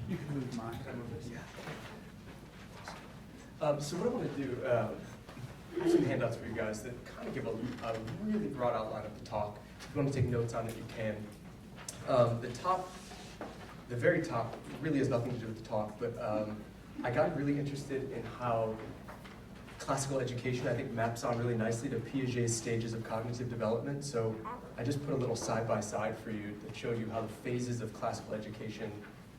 You can move mine. So what I want to do, I have some handouts for you guys that kind of give a really broad outline of the talk. If you want to take notes on it, you can. The very top really has nothing to do with the talk, but I got really interested in how classical education, I think, maps on really nicely to Piaget's stages of cognitive development. So I just put a little side-by-side for you that show you how the phases of classical education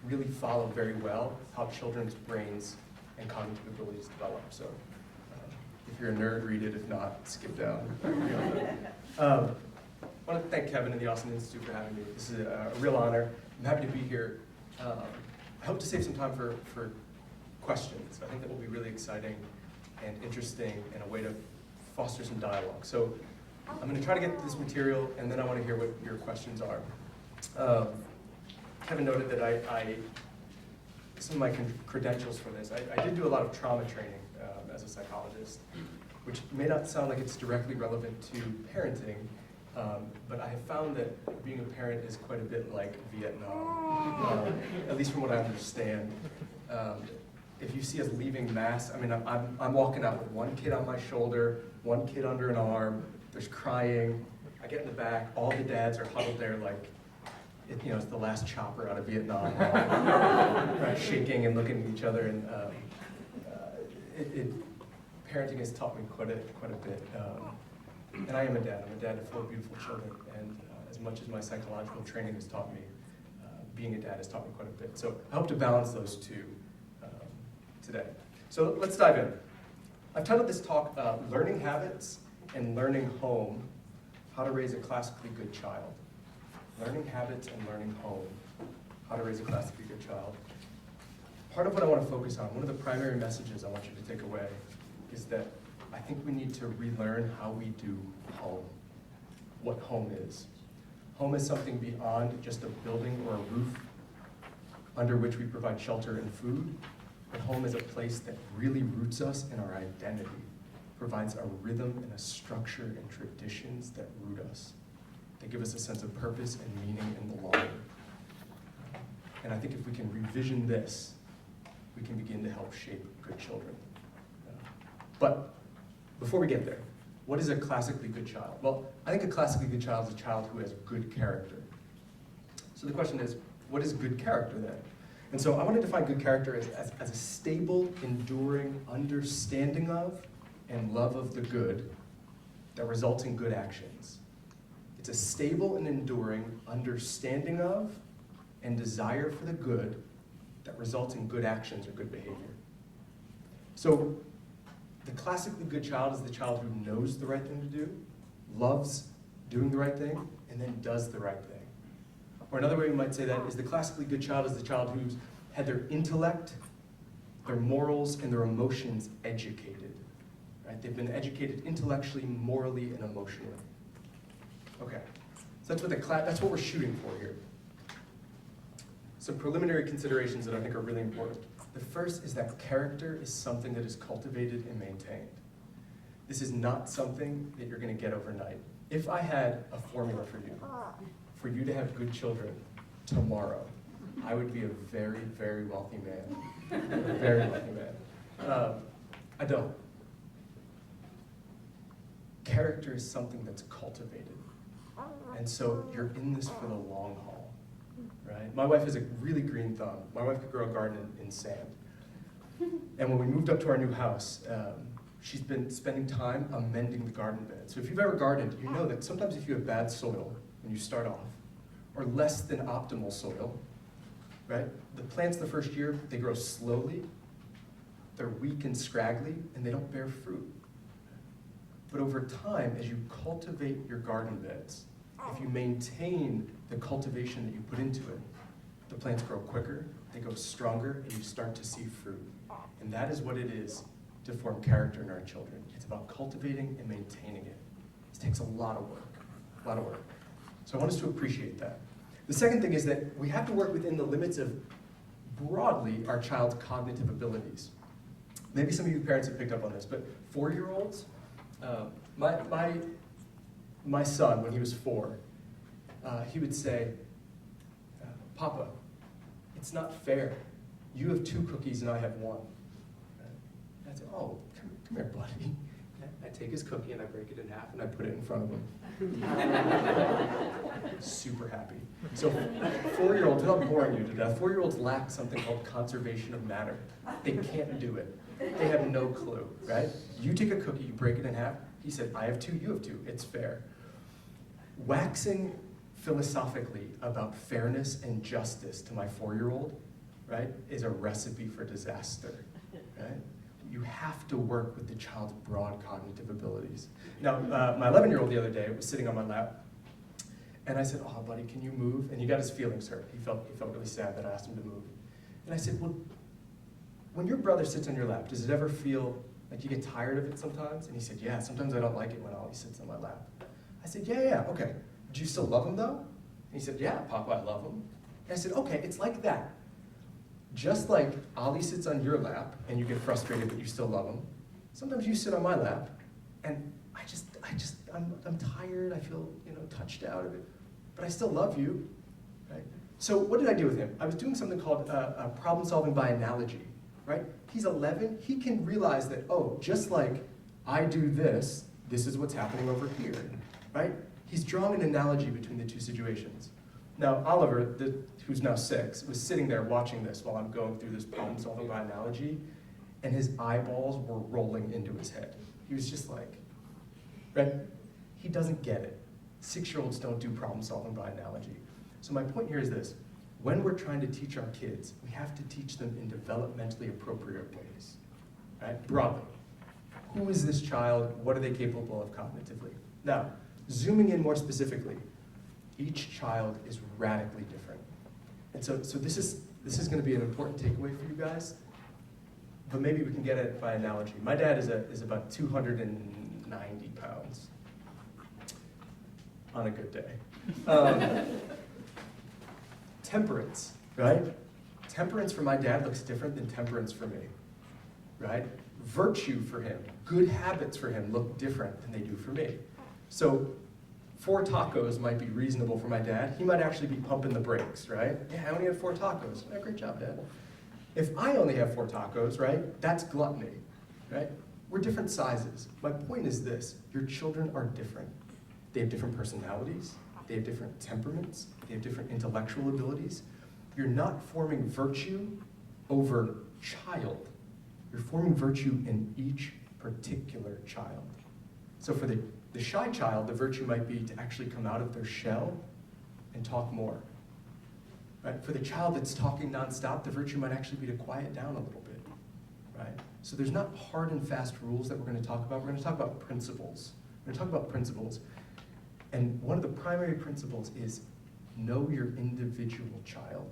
really follow very well how children's brains and cognitive abilities develop. So if you're a nerd, read it. If not, skip down. I want to thank Kevin and the Austin Institute for having me. This is a real honor. I'm happy to be here. I hope to save some time for questions. I think that will be really exciting and interesting and a way to foster some dialogue. So I'm going to try to get this material, and then I want to hear what your questions are. Kevin noted that some of my credentials for this, I did do a lot of trauma training as a psychologist, which may not sound like it's directly relevant to parenting, but I have found that being a parent is quite a bit like Vietnam, at least from what I understand. If you see us leaving mass, I mean, I'm walking out with one kid on my shoulder, one kid under an arm, there's crying, I get in the back, all the dads are huddled there like, it's the last chopper out of Vietnam, right, shaking and looking at each other, and parenting has taught me quite a bit. And I am a dad. I'm a dad of 4 beautiful children, and as much as my psychological training has taught me, being a dad has taught me quite a bit. So I hope to balance those two today. So let's dive in. I've titled this talk, Learning Habits and Learning Home, How to Raise a Classically Good Child. Learning habits and learning home, how to raise a classically good child. Part of what I want to focus on, one of the primary messages I want you to take away, is that I think we need to relearn how we do home, what home is. Home is something beyond just a building or a roof under which we provide shelter and food, but home is a place that really roots us in our identity, provides a rhythm and a structure and traditions that root us. They give us a sense of purpose and meaning and belonging. And I think if we can revision this, we can begin to help shape good children. But before we get there, what is a classically good child? Well, I think a classically good child is a child who has good character. So the question is, what is good character then? And so I want to define good character as a stable, enduring understanding of and love of the good that results in good actions. It's a stable and enduring understanding of and desire for the good that results in good actions or good behavior. So the classically good child is the child who knows the right thing to do, loves doing the right thing, and then does the right thing. Or another way we might say that is the classically good child is the child who's had their intellect, their morals, and their emotions educated. Right? They've been educated intellectually, morally, and emotionally. Okay, so that's what we're shooting for here. Some preliminary considerations that I think are really important. The first is that character is something that is cultivated and maintained. This is not something that you're going to get overnight. If I had a formula for you to have good children tomorrow, I would be a very, very wealthy man. A very wealthy man. I don't. Character is something that's cultivated. And so you're in this for the long haul, right? My wife has a really green thumb. My wife could grow a garden in sand. And when we moved up to our new house, she's been spending time amending the garden bed. So if you've ever gardened, you know that sometimes if you have bad soil when you start off, or less than optimal soil, right? The plants the first year, they grow slowly, they're weak and scraggly, and they don't bear fruit. But over time, as you cultivate your garden beds, if you maintain the cultivation that you put into it, the plants grow quicker, they grow stronger, and you start to see fruit. And that is what it is to form character in our children. It's about cultivating and maintaining it. It takes a lot of work, So I want us to appreciate that. The second thing is that we have to work within the limits of, broadly, our child's cognitive abilities. Maybe some of you parents have picked up on this, but 4-year-olds, my son, when he was 4, he would say, Papa, it's not fair you have 2 cookies and I have 1. And I said, oh, come here, buddy. I take his cookie and I break it in half and I put it in front of him. Super happy. So 4-year-olds, without boring you to death, 4-year-olds lack something called conservation of matter. They can't do it. They have no clue, right? You take a cookie, you break it in half. He said, I have 2, you have 2. It's fair. Waxing philosophically about fairness and justice to my 4-year-old, right, is a recipe for disaster, right? You have to work with the child's broad cognitive abilities. Now, my 11-year-old the other day was sitting on my lap, and I said, oh, buddy, can you move? And he got his feelings hurt. He felt really sad that I asked him to move. And I said, well, when your brother sits on your lap, does it ever feel like you get tired of it sometimes? And he said, yeah, sometimes I don't like it when Ollie sits on my lap. I said, yeah, okay. Do you still love him, though? And he said, yeah, Papa, I love him. And I said, okay, it's like that. Just like Ollie sits on your lap and you get frustrated but you still love him, sometimes you sit on my lap and I'm tired, I feel, touched out of it, but I still love you, right? So what did I do with him? I was doing something called problem solving by analogy, right? He's 11, he can realize that, oh, just like I do this, this is what's happening over here, right? He's drawing an analogy between the 2 situations. Now, Oliver, who's now 6, was sitting there watching this while I'm going through this problem solving by analogy, and his eyeballs were rolling into his head. He was just like, right? He doesn't get it. 6-year-olds don't do problem solving by analogy. So my point here is this. When we're trying to teach our kids, we have to teach them in developmentally appropriate ways, right? Broadly. Who is this child? What are they capable of cognitively? Now, zooming in more specifically, each child is radically different. And so this is going to be an important takeaway for you guys, but maybe we can get it by analogy. My dad is about 290 pounds on a good day. Temperance, right? Temperance for my dad looks different than temperance for me, right? Virtue for him, good habits for him look different than they do for me. So 4 tacos might be reasonable for my dad. He might actually be pumping the brakes, right? Yeah, I only had 4 tacos. Yeah, great job, Dad. If I only have 4 tacos, right, that's gluttony, right? We're different sizes. My point is this, your children are different. They have different personalities. They have different temperaments. They have different intellectual abilities. You're not forming virtue over child. You're forming virtue in each particular child. So for the shy child, the virtue might be to actually come out of their shell and talk more. Right? For the child that's talking nonstop, the virtue might actually be to quiet down a little bit. Right? So there's not hard and fast rules that we're going to talk about. We're going to talk about principles. We're going to talk about principles. And one of the primary principles is know your individual child.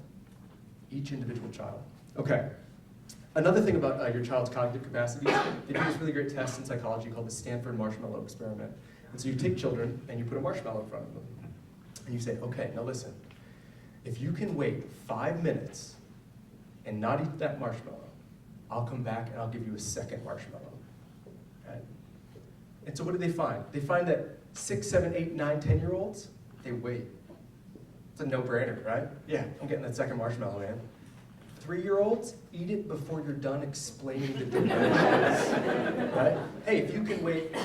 Each individual child. Okay. Another thing about your child's cognitive capacities, they do this really great test in psychology called the Stanford marshmallow experiment. And so you take children and you put a marshmallow in front of them. And you say, okay, now listen, if you can wait 5 minutes and not eat that marshmallow, I'll come back and I'll give you a second marshmallow. Right? And so what do they find? They find that 6, 7, 8, 9, 10-year-olds, they wait. It's a no-brainer, right? Yeah, I'm getting that second marshmallow, man. 3-year-olds, eat it before you're done explaining the dimensions, right? Hey, if you can wait,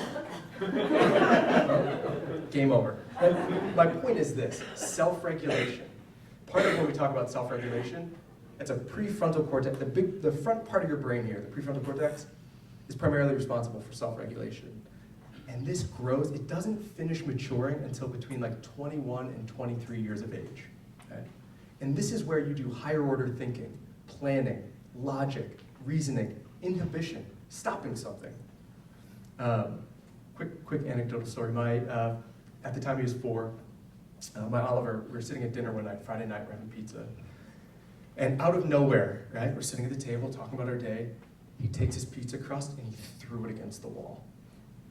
game over. And my point is this, self-regulation. Part of when we talk about self-regulation, it's a prefrontal cortex, the front part of your brain here, the prefrontal cortex, is primarily responsible for self-regulation. And this grows, it doesn't finish maturing until between like 21 and 23 years of age. Okay? And this is where you do higher order thinking, planning, logic, reasoning, inhibition, stopping something. Quick anecdotal story. At the time he was 4, my Oliver, we were sitting at dinner one night, Friday night, we're having pizza. And out of nowhere, right, we're sitting at the table talking about our day, he takes his pizza crust and he threw it against the wall.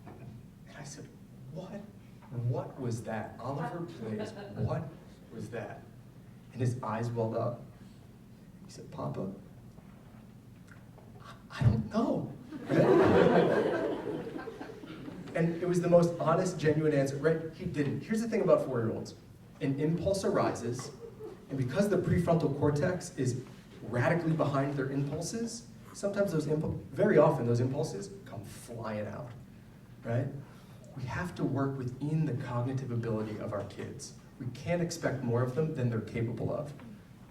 And I said, what was that? Oliver, please, what was that? And his eyes welled up. He said, Papa, I don't know. And it was the most honest, genuine answer, right? He didn't. Here's the thing about 4-year-olds. An impulse arises, and because the prefrontal cortex is radically behind their impulses, sometimes very often those impulses come flying out, right? We have to work within the cognitive ability of our kids. We can't expect more of them than they're capable of.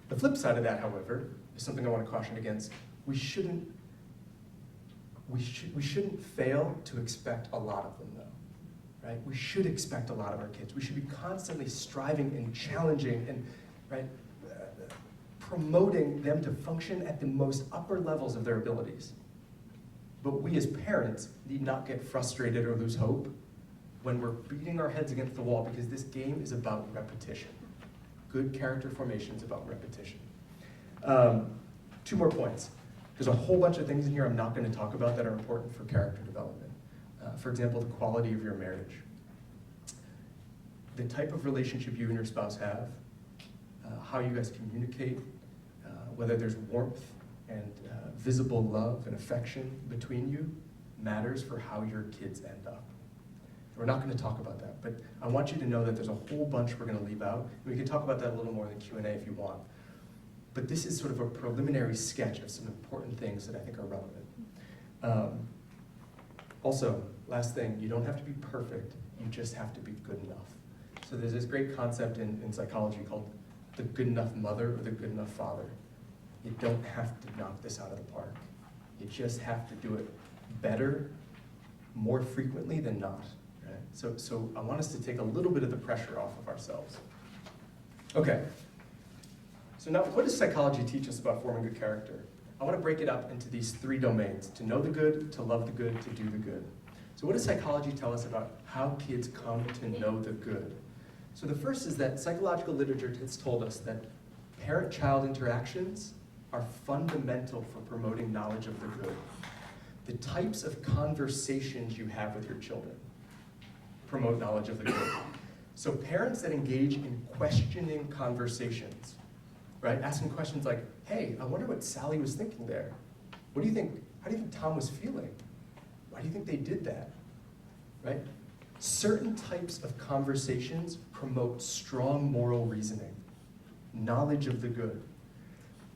The flip side of that, however, is something I want to caution against. We shouldn't fail to expect a lot of them, though, right? We should expect a lot of our kids. We should be constantly striving and challenging and, right, promoting them to function at the most upper levels of their abilities. But we as parents need not get frustrated or lose hope when we're beating our heads against the wall, because this game is about repetition. Good character formation is about repetition. 2 more points. There's a whole bunch of things in here I'm not going to talk about that are important for character development. For example, the quality of your marriage. The type of relationship you and your spouse have, how you guys communicate, whether there's warmth and visible love and affection between you matters for how your kids end up. We're not going to talk about that, but I want you to know that there's a whole bunch we're going to leave out. We can talk about that a little more in the Q&A if you want. But this is sort of a preliminary sketch of some important things that I think are relevant. Also, last thing, you don't have to be perfect, you just have to be good enough. So there's this great concept in psychology called the good enough mother or the good enough father. You don't have to knock this out of the park. You just have to do it better, more frequently than not. Right? So I want us to take a little bit of the pressure off of ourselves. Okay. So now, what does psychology teach us about forming good character? I want to break it up into these 3 domains: to know the good, to love the good, to do the good. So what does psychology tell us about how kids come to know the good? So the first is that psychological literature has told us that parent-child interactions are fundamental for promoting knowledge of the good. The types of conversations you have with your children promote knowledge of the good. So parents that engage in questioning conversations, right? Asking questions like, hey, I wonder what Sally was thinking there. What do you think? How do you think Tom was feeling? Why do you think they did that? Right? Certain types of conversations promote strong moral reasoning, knowledge of the good.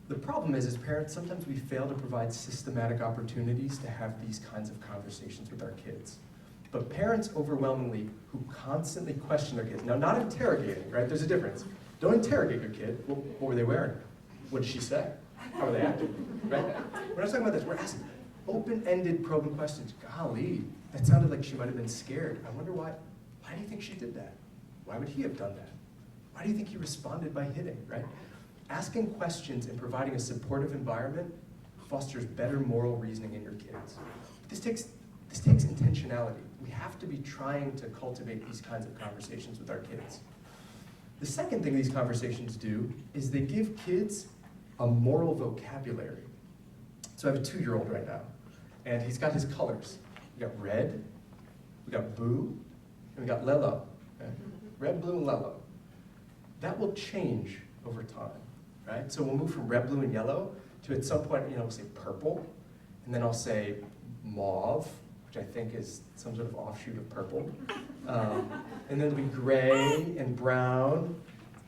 The problem is, as parents, sometimes we fail to provide systematic opportunities to have these kinds of conversations with our kids. But parents overwhelmingly who constantly question their kids, now not interrogating, right? There's a difference. Don't interrogate your kid. What were they wearing? What did she say? How were they acting? Right? We're not talking about this. We're asking open-ended probing questions. Golly, that sounded like she might have been scared. I wonder why. Why do you think she did that? Why would he have done that? Why do you think he responded by hitting, right? Asking questions and providing a supportive environment fosters better moral reasoning in your kids. This takes intentionality. We have to be trying to cultivate these kinds of conversations with our kids. The second thing these conversations do is they give kids a moral vocabulary. So I have a 2-year-old right now, and he's got his colors. We got red, we got blue, and we got lello. Okay? Red, blue, and lello. That will change over time, right? So we'll move from red, blue, and yellow to at some point, we'll say purple, and then I'll say mauve, which I think is some sort of offshoot of purple. And then it'll be gray and brown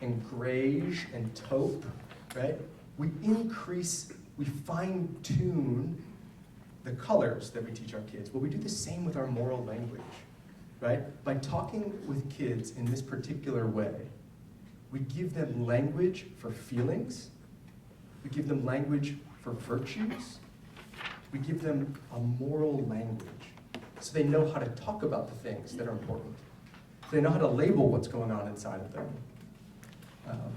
and grayish and taupe, right? We fine-tune the colors that we teach our kids. Well, we do the same with our moral language, right? By talking with kids in this particular way, we give them language for feelings, we give them language for virtues, we give them a moral language so they know how to talk about the things that are important. So they know how to label what's going on inside of them.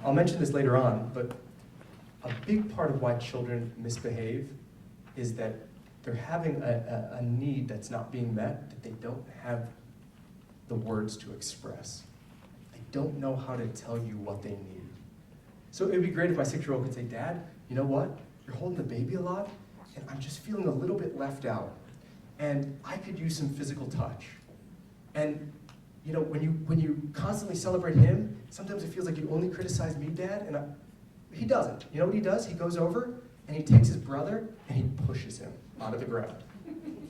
I'll mention this later on, but a big part of why children misbehave is that they're having a need that's not being met, that they don't have the words to express. They don't know how to tell you what they need. So it would be great if my 6-year-old could say, Dad, you know what? You're holding the baby a lot, and I'm just feeling a little bit left out. And I could use some physical touch. And when you constantly celebrate him, sometimes it feels like you only criticize me, Dad, and he doesn't. You know what he does? He goes over and he takes his brother and he pushes him out of the ground. And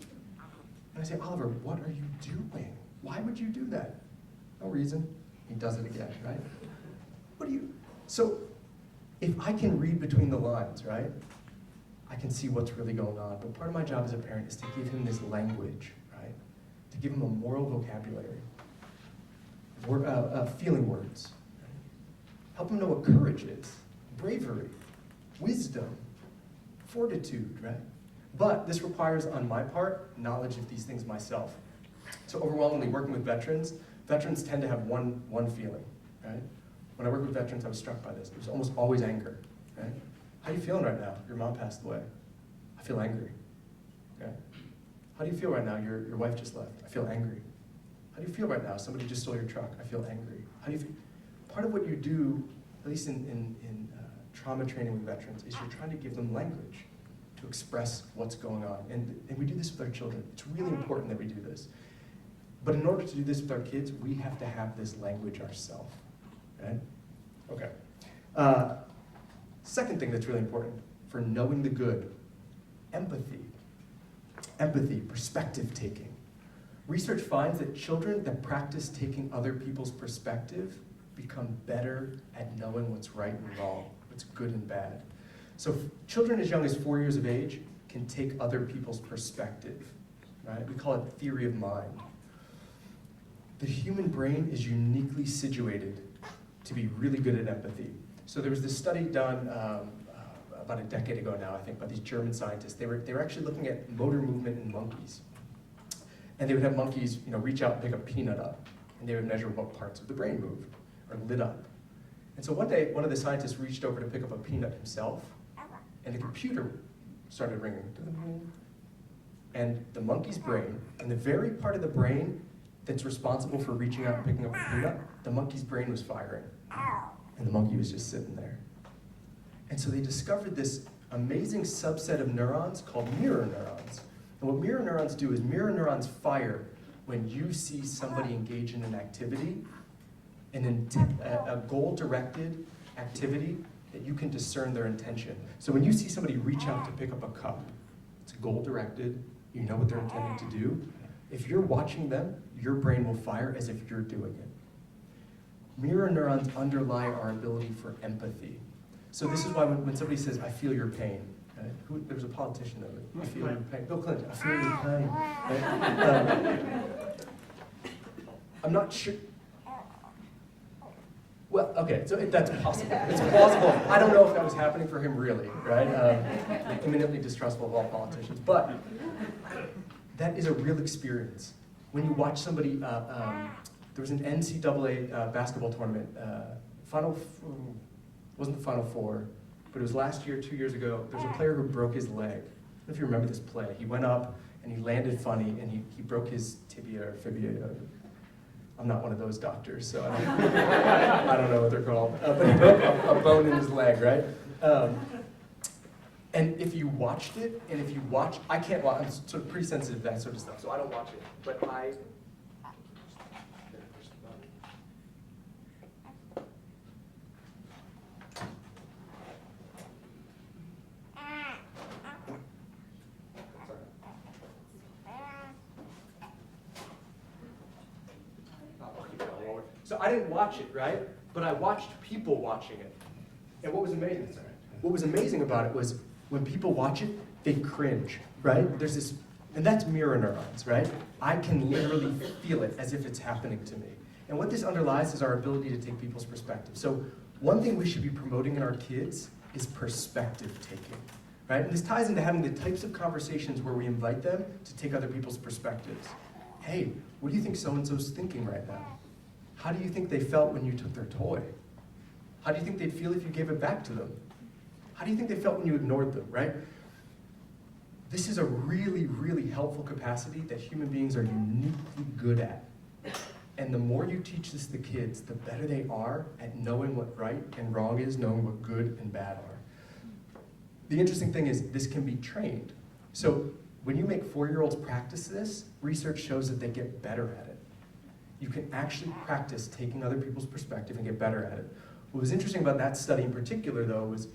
I say, Oliver, what are you doing? Why would you do that? No reason. He does it again, right? So if I can read between the lines, right, I can see what's really going on. But part of my job as a parent is to give him this language, right? To give him a moral vocabulary, feeling words. Right? Help him know what courage is, bravery, wisdom, fortitude, right? But this requires, on my part, knowledge of these things myself. So overwhelmingly, working with veterans tend to have one feeling, right? When I work with veterans, I was struck by this. There's almost always anger, right? How are you feeling right now? Your mom passed away. I feel angry, okay? How do you feel right now? Your wife just left. I feel angry. How do you feel right now? Somebody just stole your truck. I feel angry. How do you feel? Part of what you do, at least in trauma training with veterans, is you're trying to give them language to express what's going on. And we do this with our children. It's really important that we do this. But in order to do this with our kids, we have to have this language ourselves. Right? Okay. Second thing that's really important for knowing the good, empathy. Empathy, perspective taking. Research finds that children that practice taking other people's perspective become better at knowing what's right and wrong, what's good and bad. So children as young as 4 years of age can take other people's perspective, right? We call it theory of mind. The human brain is uniquely situated to be really good at empathy. So there was this study done about a decade ago now, I think, by these German scientists. They were actually looking at motor movement in monkeys. And they would have monkeys, reach out and pick a peanut up, and they would measure what parts of the brain moved or lit up. And so one day, one of the scientists reached over to pick up a peanut himself, and the computer started ringing. And the monkey's brain, and the very part of the brain that's responsible for reaching out and picking up a peanut, the monkey's brain was firing. And the monkey was just sitting there. And so they discovered this amazing subset of neurons called mirror neurons. And what mirror neurons do is mirror neurons fire when you see somebody engage in an activity, a goal-directed activity that you can discern their intention. So when you see somebody reach out to pick up a cup, it's goal-directed, you know what they're intending to do. If you're watching them, your brain will fire as if you're doing it. Mirror neurons underlie our ability for empathy. So this is why when somebody says, I feel your pain, right? There was a politician that would, I feel your pain. Bill Clinton, I feel your pain. Right? I'm not sure. Well, okay, so that's possible. It's plausible. I don't know if that was happening for him really, right? Eminently distrustful of all politicians. But that is a real experience. When you watch somebody, there was an NCAA basketball tournament, wasn't the Final Four, but it was last year, 2 years ago. There was a player who broke his leg. I don't know if you remember this play. He went up and he landed funny and he broke his tibia or fibia. I'm not one of those doctors, so I don't know what they're called. But he broke a bone in his leg, right? And if you watched it, I can't watch, I'm sort of pretty sensitive to that sort of stuff, so I don't watch it. But So I didn't watch it, right? But I watched people watching it. And what was amazing? What was amazing about it was when people watch it, they cringe, right? There's this, and that's mirror neurons, right? I can literally feel it as if it's happening to me. And what this underlies is our ability to take people's perspective. So one thing we should be promoting in our kids is perspective taking, right? And this ties into having the types of conversations where we invite them to take other people's perspectives. Hey, what do you think so-and-so's thinking right now? How do you think they felt when you took their toy? How do you think they'd feel if you gave it back to them? How do you think they felt when you ignored them, right? This is a really, really helpful capacity that human beings are uniquely good at. And the more you teach this to kids, the better they are at knowing what right and wrong is, knowing what good and bad are. The interesting thing is this can be trained. So when you make 4-year-olds practice this, research shows that they get better at it. You can actually practice taking other people's perspective and get better at it. What was interesting about that study in particular, though, was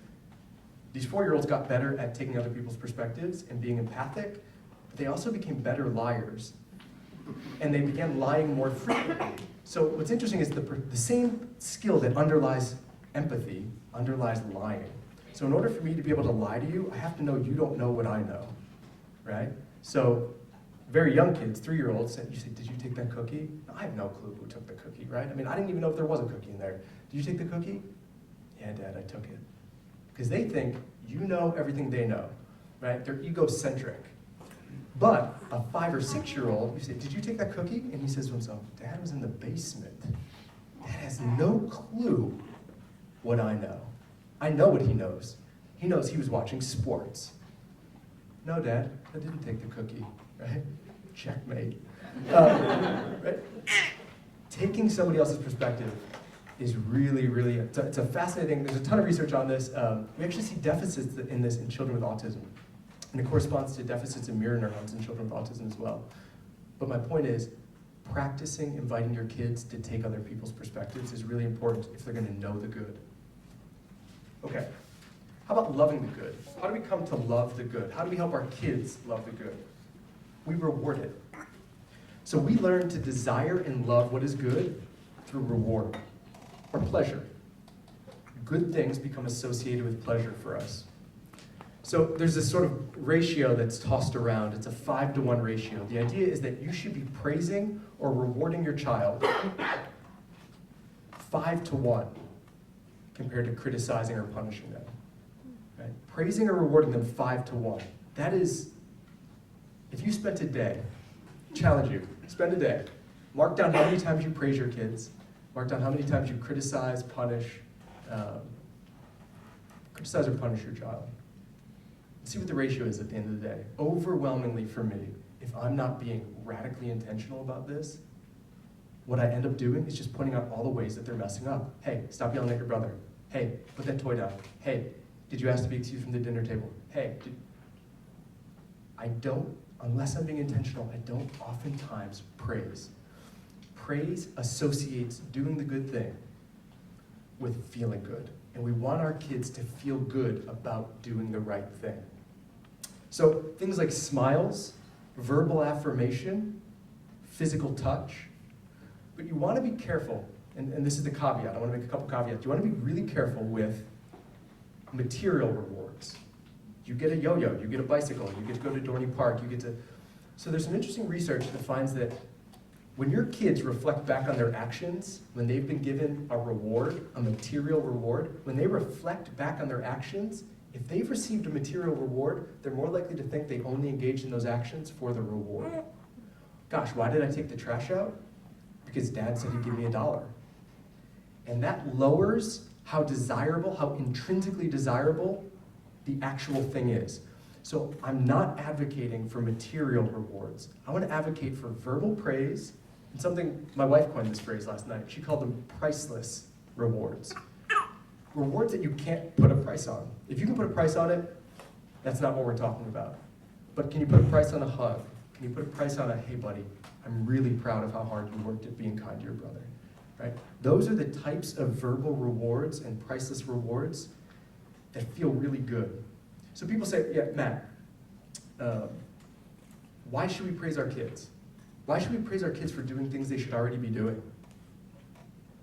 these 4-year-olds got better at taking other people's perspectives and being empathic, but they also became better liars. And they began lying more frequently. So what's interesting is the same skill that underlies empathy underlies lying. So in order for me to be able to lie to you, I have to know you don't know what I know, right? So very young kids, 3-year-olds, you say, did you take that cookie? No, I have no clue who took the cookie, right? I mean, I didn't even know if there was a cookie in there. Did you take the cookie? Yeah, Dad, I took it. Because they think you know everything they know, right? They're egocentric. But a 5 or 6-year-old, you say, did you take that cookie? And he says to himself, Dad was in the basement. Dad has no clue what I know. I know what he knows. He knows he was watching sports. No, Dad, I didn't take the cookie, right? Checkmate. Right? Taking somebody else's perspective is really, really, it's a fascinating, there's a ton of research on this. We actually see deficits in this in children with autism. And it corresponds to deficits in mirror neurons in children with autism as well. But my point is, practicing inviting your kids to take other people's perspectives is really important if they're going to know the good. Okay, how about loving the good? How do we come to love the good? How do we help our kids love the good? We reward it. So we learn to desire and love what is good through reward or pleasure. Good things become associated with pleasure for us. So there's this sort of ratio that's tossed around. It's a 5-to-1 ratio. The idea is that you should be praising or rewarding your child 5-to-1 compared to criticizing or punishing them. Right? Praising or rewarding them 5-to-1. That is, if you spent a day, challenge you, spend a day, mark down how many times you praise your kids, mark down how many times you criticize, punish or punish your child. See what the ratio is at the end of the day. Overwhelmingly for me, if I'm not being radically intentional about this, what I end up doing is just pointing out all the ways that they're messing up. Hey, stop yelling at your brother. Hey, put that toy down. Hey, did you ask to be excused from the dinner table? Hey, I don't, unless I'm being intentional, I don't oftentimes praise. Praise associates doing the good thing with feeling good. And we want our kids to feel good about doing the right thing. So things like smiles, verbal affirmation, physical touch. But you want to be careful, and this is the caveat, I want to make a couple caveats. You want to be really careful with material rewards. You get a yo-yo, you get a bicycle, you get to go to Dorney Park, you get to... So there's some interesting research that finds that when your kids reflect back on their actions, when they've been given a reward, a material reward, when they reflect back on their actions, if they've received a material reward, they're more likely to think they only engaged in those actions for the reward. Gosh, why did I take the trash out? Because Dad said he'd give me $1. And that lowers how desirable, how intrinsically desirable the actual thing is. So I'm not advocating for material rewards. I want to advocate for verbal praise, and something, my wife coined this phrase last night. She called them priceless rewards. Rewards that you can't put a price on. If you can put a price on it, that's not what we're talking about. But can you put a price on a hug? Can you put a price on a, hey buddy, I'm really proud of how hard you worked at being kind to your brother, right? Those are the types of verbal rewards and priceless rewards that feel really good. So people say, yeah, Matt, why should we praise our kids? Why should we praise our kids for doing things they should already be doing?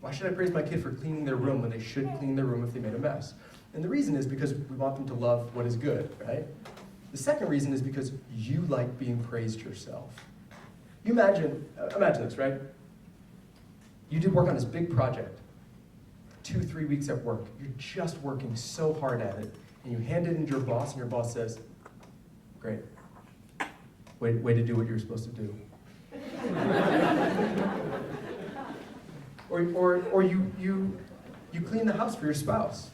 Why should I praise my kid for cleaning their room when they should clean their room if they made a mess? And the reason is because we want them to love what is good, right? The second reason is because you like being praised yourself. You imagine this, right? You did work on this big project, 2-3 weeks at work. You're just working so hard at it, and you hand it in to your boss, and your boss says, great, way to do what you're supposed to do. Or you clean the house for your spouse,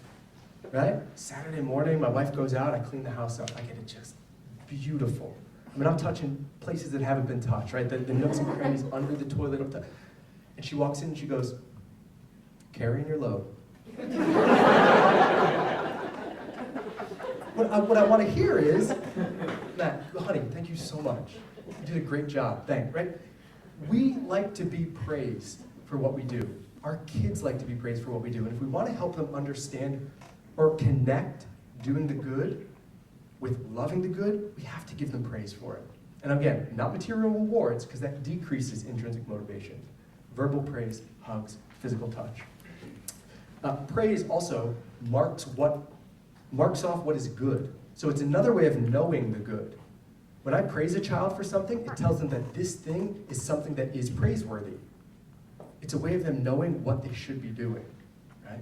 right? Saturday morning, my wife goes out, I clean the house up, I get it just beautiful. I mean, I'm touching places that haven't been touched, right? The nooks and crannies under the toilet. And she walks in and she goes, carrying your load. What I want to hear is, Matt, honey, thank you so much. You did a great job, thanks, right? We like to be praised for what we do. Our kids like to be praised for what we do. And if we want to help them understand or connect doing the good with loving the good, we have to give them praise for it. And again, not material rewards, because that decreases intrinsic motivation. Verbal praise, hugs, physical touch. Praise also marks off what is good. So it's another way of knowing the good. When I praise a child for something, it tells them that this thing is something that is praiseworthy. It's a way of them knowing what they should be doing, right?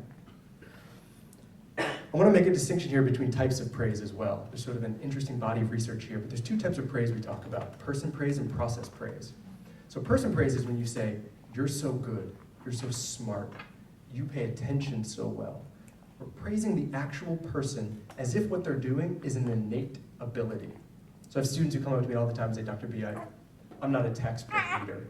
I want to make a distinction here between types of praise as well. There's sort of an interesting body of research here, but there's two types of praise we talk about: person praise and process praise. So person praise is when you say, "You're so good, you're so smart, you pay attention so well." We're praising the actual person as if what they're doing is an innate ability. So I have students who come up to me all the time and say, "Dr. B, I'm not a textbook reader.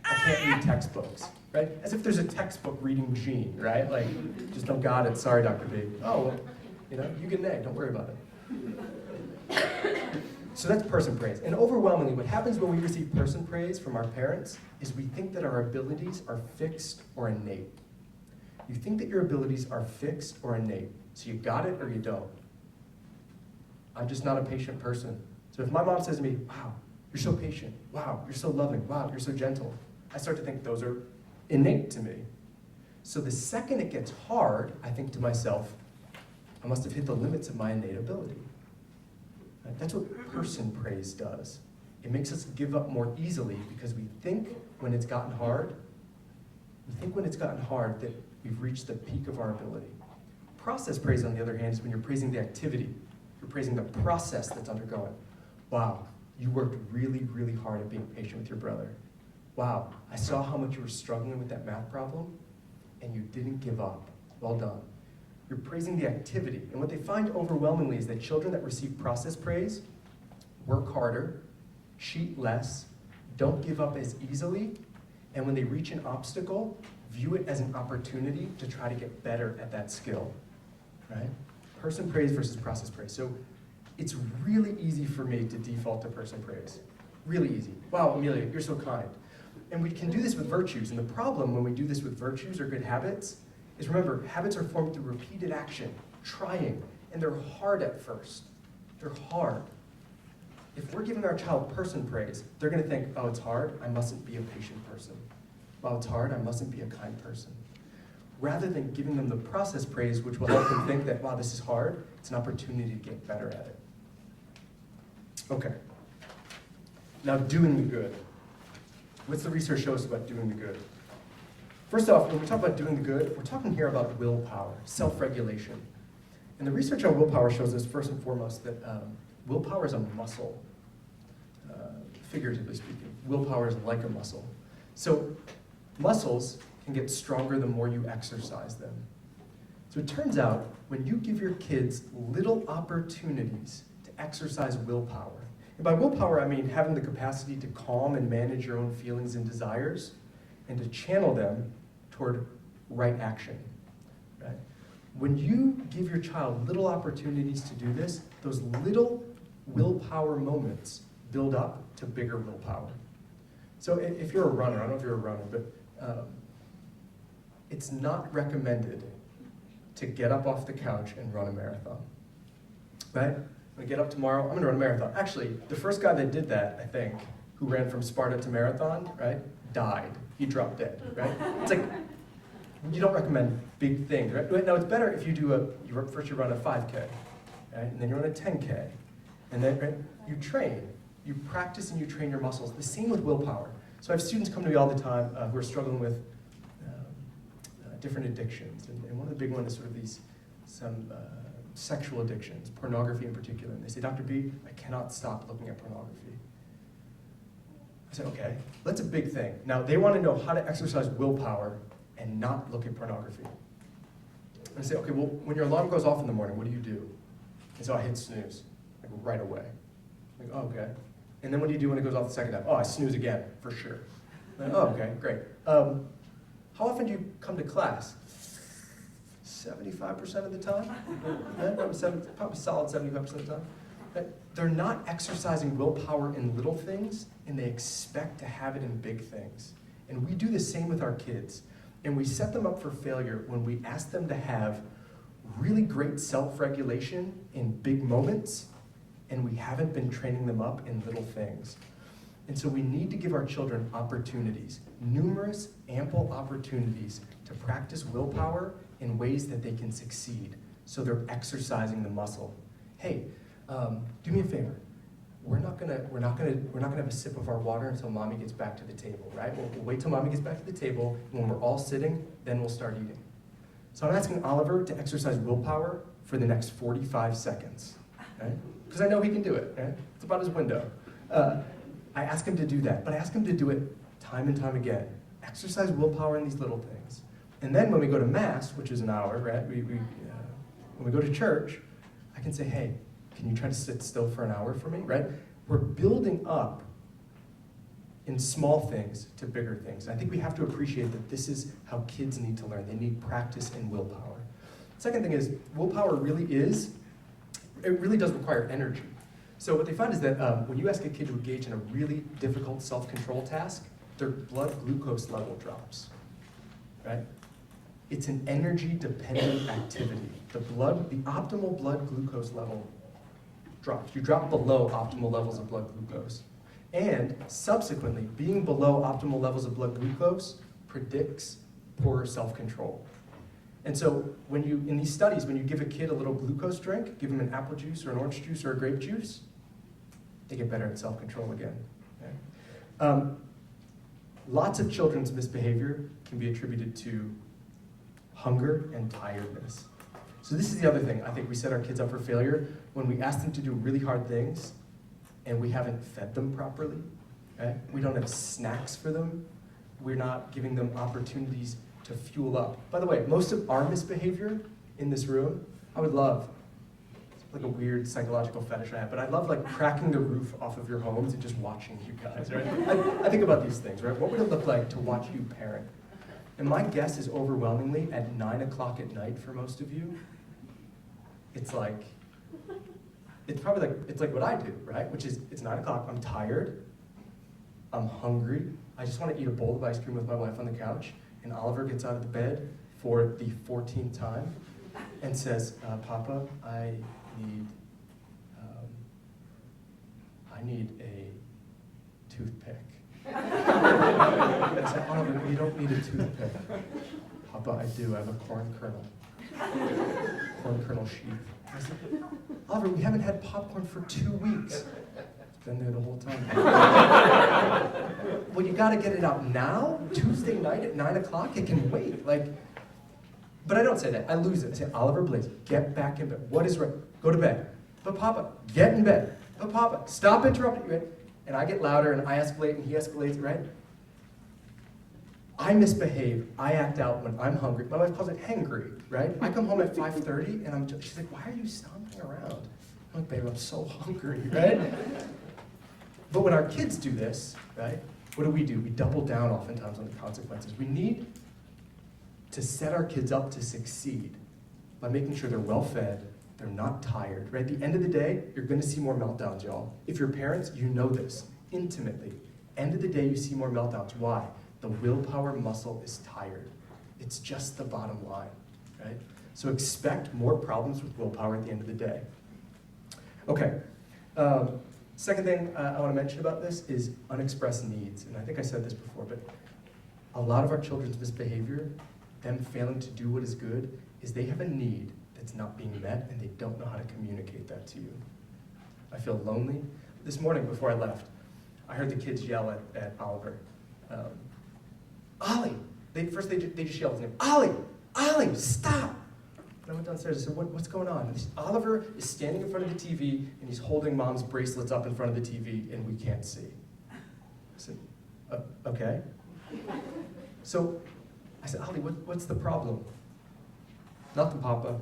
I can't read textbooks," right? As if there's a textbook reading gene, right? Like, just don't got it, sorry, Dr. B. Oh, well, you get an A, don't worry about it. So that's person praise. And overwhelmingly, what happens when we receive person praise from our parents is we think that our abilities are fixed or innate. You think that your abilities are fixed or innate. So you got it or you don't. I'm just not a patient person. So if my mom says to me, "Wow, you're so patient. Wow, you're so loving. Wow, you're so gentle," I start to think those are innate to me. So the second it gets hard, I think to myself, I must have hit the limits of my innate ability. Right? That's what person praise does. It makes us give up more easily because we think when it's gotten hard that we've reached the peak of our ability. Process praise, on the other hand, is when you're praising the activity. You're praising the process that's undergoing. "Wow, you worked really, really hard at being patient with your brother. Wow, I saw how much you were struggling with that math problem, and you didn't give up. Well done." You're praising the activity. And what they find overwhelmingly is that children that receive process praise work harder, cheat less, don't give up as easily, and when they reach an obstacle, view it as an opportunity to try to get better at that skill, right? Person praise versus process praise. So it's really easy for me to default to person praise. Really easy. "Wow, Amelia, you're so kind." And we can do this with virtues. And the problem when we do this with virtues or good habits is, remember, habits are formed through repeated action, trying, and they're hard at first. They're hard. If we're giving our child person praise, they're going to think, "Oh, it's hard, I mustn't be a patient person. Wow, it's hard, I mustn't be a kind person." Rather than giving them the process praise, which will help them think that, "Wow, this is hard," it's an opportunity to get better at it. Okay. Now, doing the good. What's the research show us about doing the good? First off, when we talk about doing the good, we're talking here about willpower, self-regulation. And the research on willpower shows us, first and foremost, that willpower is a muscle, figuratively speaking. Willpower is like a muscle. So muscles can get stronger the more you exercise them. So it turns out, when you give your kids little opportunities to exercise willpower, and by willpower I mean having the capacity to calm and manage your own feelings and desires, and to channel them toward right action, right? When you give your child little opportunities to do this, those little willpower moments build up to bigger willpower. So if you're a runner, I don't know if you're a runner, but it's not recommended to get up off the couch and run a marathon, right? When I get up tomorrow, I'm gonna run a marathon. Actually, the first guy that did that, I think, who ran from Sparta to marathon, right, died. He dropped dead, right? It's like, you don't recommend big things, right? Now, it's better if you do first you run a 5K, right? And then you run a 10K. And then right, you train. You practice and you train your muscles. The same with willpower. So I have students come to me all the time who are struggling with different addictions. And one of the big ones is sort of some sexual addictions, pornography in particular. And they say, "Dr. B, I cannot stop looking at pornography." I said, "Okay, that's a big thing." Now, they want to know how to exercise willpower and not look at pornography. And I say, "Okay, well, when your alarm goes off in the morning, what do you do?" And so I hit snooze, like right away. I'm like, "Oh, okay." And then what do you do when it goes off the second time? "Oh, I snooze again, for sure." Like, "Oh, okay, great. How often do you come to class?" 75% of the time? Yeah, probably solid 75% of the time. But they're not exercising willpower in little things, and they expect to have it in big things. And we do the same with our kids. And we set them up for failure when we ask them to have really great self-regulation in big moments, and we haven't been training them up in little things. And so we need to give our children opportunities, numerous, ample opportunities to practice willpower in ways that they can succeed. So they're exercising the muscle. Hey, do me a favor. We're not gonna have a sip of our water until mommy gets back to the table, right? We'll wait till mommy gets back to the table, and when we're all sitting, then we'll start eating. So I'm asking Oliver to exercise willpower for the next 45 seconds, right? Because I know he can do it, right? It's about his window. I ask him to do that, but I ask him to do it time and time again. Exercise willpower in these little things. And then when we go to Mass, which is an hour, right? When we go to church, I can say, hey, can you try to sit still for an hour for me, right? We're building up in small things to bigger things. I think we have to appreciate that this is how kids need to learn. They need practice and willpower. Second thing is, willpower really does require energy. So what they find is that when you ask a kid to engage in a really difficult self-control task, their blood glucose level drops, right? It's an energy-dependent activity. The optimal blood glucose level drops. You drop below optimal levels of blood glucose. And subsequently, being below optimal levels of blood glucose predicts poorer self-control. And so in these studies, when you give a kid a little glucose drink, give them an apple juice or an orange juice or a grape juice, they get better at self-control again. Okay? Lots of children's misbehavior can be attributed to hunger and tiredness. So this is the other thing. I think we set our kids up for failure when we ask them to do really hard things and we haven't fed them properly. Right? We don't have snacks for them. We're not giving them opportunities to fuel up. By the way, most of our misbehavior in this room, I would love, it's like a weird psychological fetish I have, but I love like cracking the roof off of your homes and just watching you guys, right? I think about these things, right? What would it look like to watch you parent? And my guess is overwhelmingly at 9 o'clock at night for most of you, it's probably like what I do, right? Which is, it's 9 o'clock, I'm tired, I'm hungry, I just want to eat a bowl of ice cream with my wife on the couch, and Oliver gets out of the bed for the 14th time and says, Papa, I need a toothpick. I said, Oliver, you don't need a toothpick. Papa, I do, I have a corn kernel sheath. I said, Oliver, we haven't had popcorn for 2 weeks. It's been there the whole time. Well, you gotta get it out now? Tuesday night at 9 o'clock? It can wait. But I don't say that. I lose it. I say, Oliver Blaze, get back in bed. What is right? Go to bed. But Papa, get in bed. But Papa, stop interrupting, right? And I get louder and I escalate and he escalates, right? I misbehave, I act out when I'm hungry. My wife calls it hangry, right? I come home at 5:30 and she's like, why are you stomping around? I'm like, babe, I'm so hungry, right? But when our kids do this, right, what do? We double down oftentimes on the consequences. We need to set our kids up to succeed by making sure they're well fed, they're not tired, right? At the end of the day, you're gonna see more meltdowns, y'all. If you're parents, you know this intimately. End of the day, you see more meltdowns. Why? The willpower muscle is tired. It's just the bottom line, right? So expect more problems with willpower at the end of the day. Okay, second thing I want to mention about this is unexpressed needs. And I think I said this before, but a lot of our children's misbehavior, them failing to do what is good, is they have a need that's not being met and they don't know how to communicate that to you. I feel lonely. This morning before I left, I heard the kids yell at Oliver. Ollie! They just yelled his name. Ollie! Ollie, stop! And I went downstairs and said, what's going on? And Oliver is standing in front of the TV and he's holding mom's bracelets up in front of the TV and we can't see. I said, okay. So I said, Ollie, what's the problem? Nothing, Papa.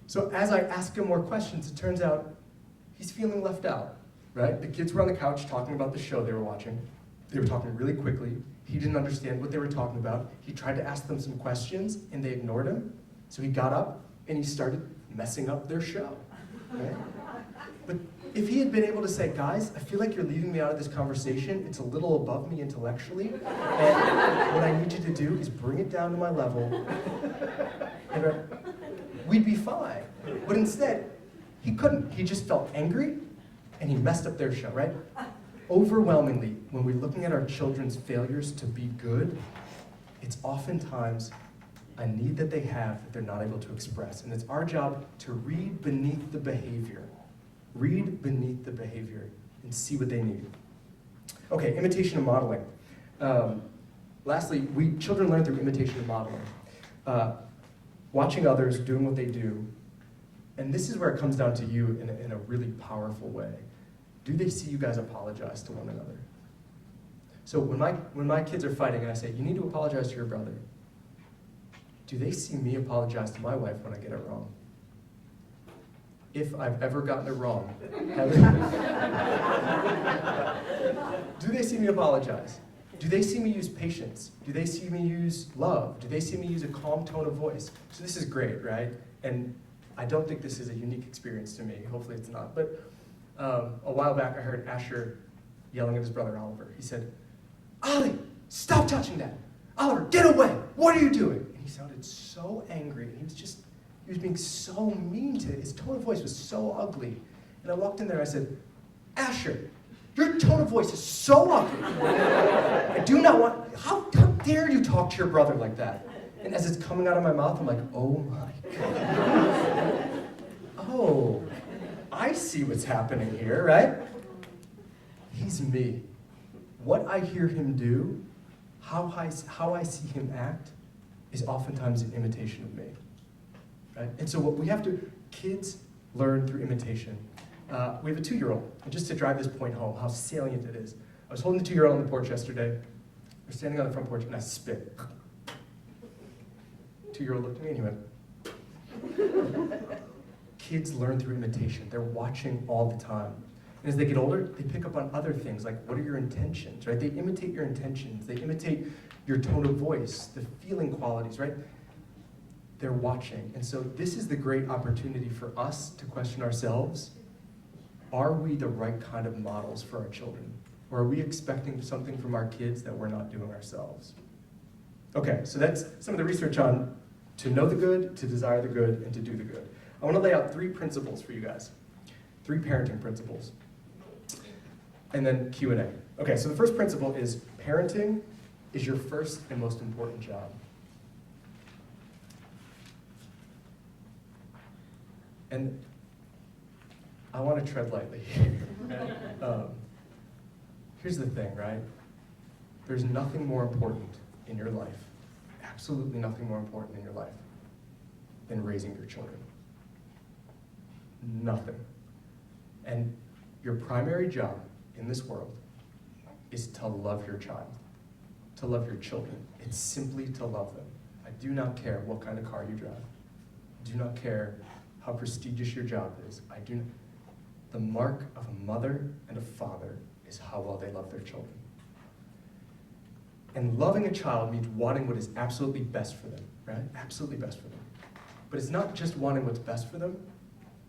So as I ask him more questions, it turns out he's feeling left out, right? The kids were on the couch talking about the show they were watching. They were talking really quickly. He didn't understand what they were talking about. He tried to ask them some questions, and they ignored him. So he got up, and he started messing up their show. Right? But if he had been able to say, guys, I feel like you're leaving me out of this conversation. It's a little above me intellectually. And what I need you to do is bring it down to my level. And we'd be fine. But instead, he couldn't. He just felt angry, and he messed up their show, right? Overwhelmingly, when we're looking at our children's failures to be good, it's oftentimes a need that they have that they're not able to express. And it's our job to read beneath the behavior. Read beneath the behavior and see what they need. Okay, imitation and modeling. Lastly, children learn through imitation and modeling. Watching others, doing what they do. And this is where it comes down to you in a really powerful way. Do they see you guys apologize to one another? So when my kids are fighting and I say, you need to apologize to your brother, do they see me apologize to my wife when I get it wrong? If I've ever gotten it wrong, do they see me apologize? Do they see me use patience? Do they see me use love? Do they see me use a calm tone of voice? So this is great, right? And I don't think this is a unique experience to me. Hopefully it's not. But a while back I heard Asher yelling at his brother Oliver. He said, Ollie, stop touching that. Oliver, get away. What are you doing? And he sounded so angry. He was being so mean to it. His tone of voice was so ugly. And I walked in there and I said, Asher, your tone of voice is so ugly. I do not want, how dare you talk to your brother like that? And as it's coming out of my mouth, I'm like, oh my God. Oh, I see what's happening here, right? He's me. What I hear him do, how I see him act, is oftentimes an imitation of me. Right? And so what we have to, kids learn through imitation. We have a 2-year-old, and just to drive this point home, how salient it is. I was holding the 2-year-old on the porch yesterday. We're standing on the front porch, and I spit. 2-year-old looked at me, and he went. Kids learn through imitation. They're watching all the time. And as they get older, they pick up on other things, like what are your intentions, right? They imitate your intentions. They imitate your tone of voice, the feeling qualities, right? They're watching. And so this is the great opportunity for us to question ourselves. Are we the right kind of models for our children? Or are we expecting something from our kids that we're not doing ourselves? Okay, so that's some of the research on to know the good, to desire the good, and to do the good. I want to lay out 3 principles for you guys. 3 parenting principles. And then Q&A. Okay, so the first principle is parenting is your first and most important job. And I want to tread lightly here. Here's the thing, right? There's nothing more important in your life, absolutely nothing more important in your life than raising your children. Nothing. And your primary job in this world is to love your child, to love your children. It's simply to love them. I do not care what kind of car you drive. I do not care how prestigious your job is. The mark of a mother and a father is how well they love their children. And loving a child means wanting what is absolutely best for them, right? Absolutely best for them. But it's not just wanting what's best for them.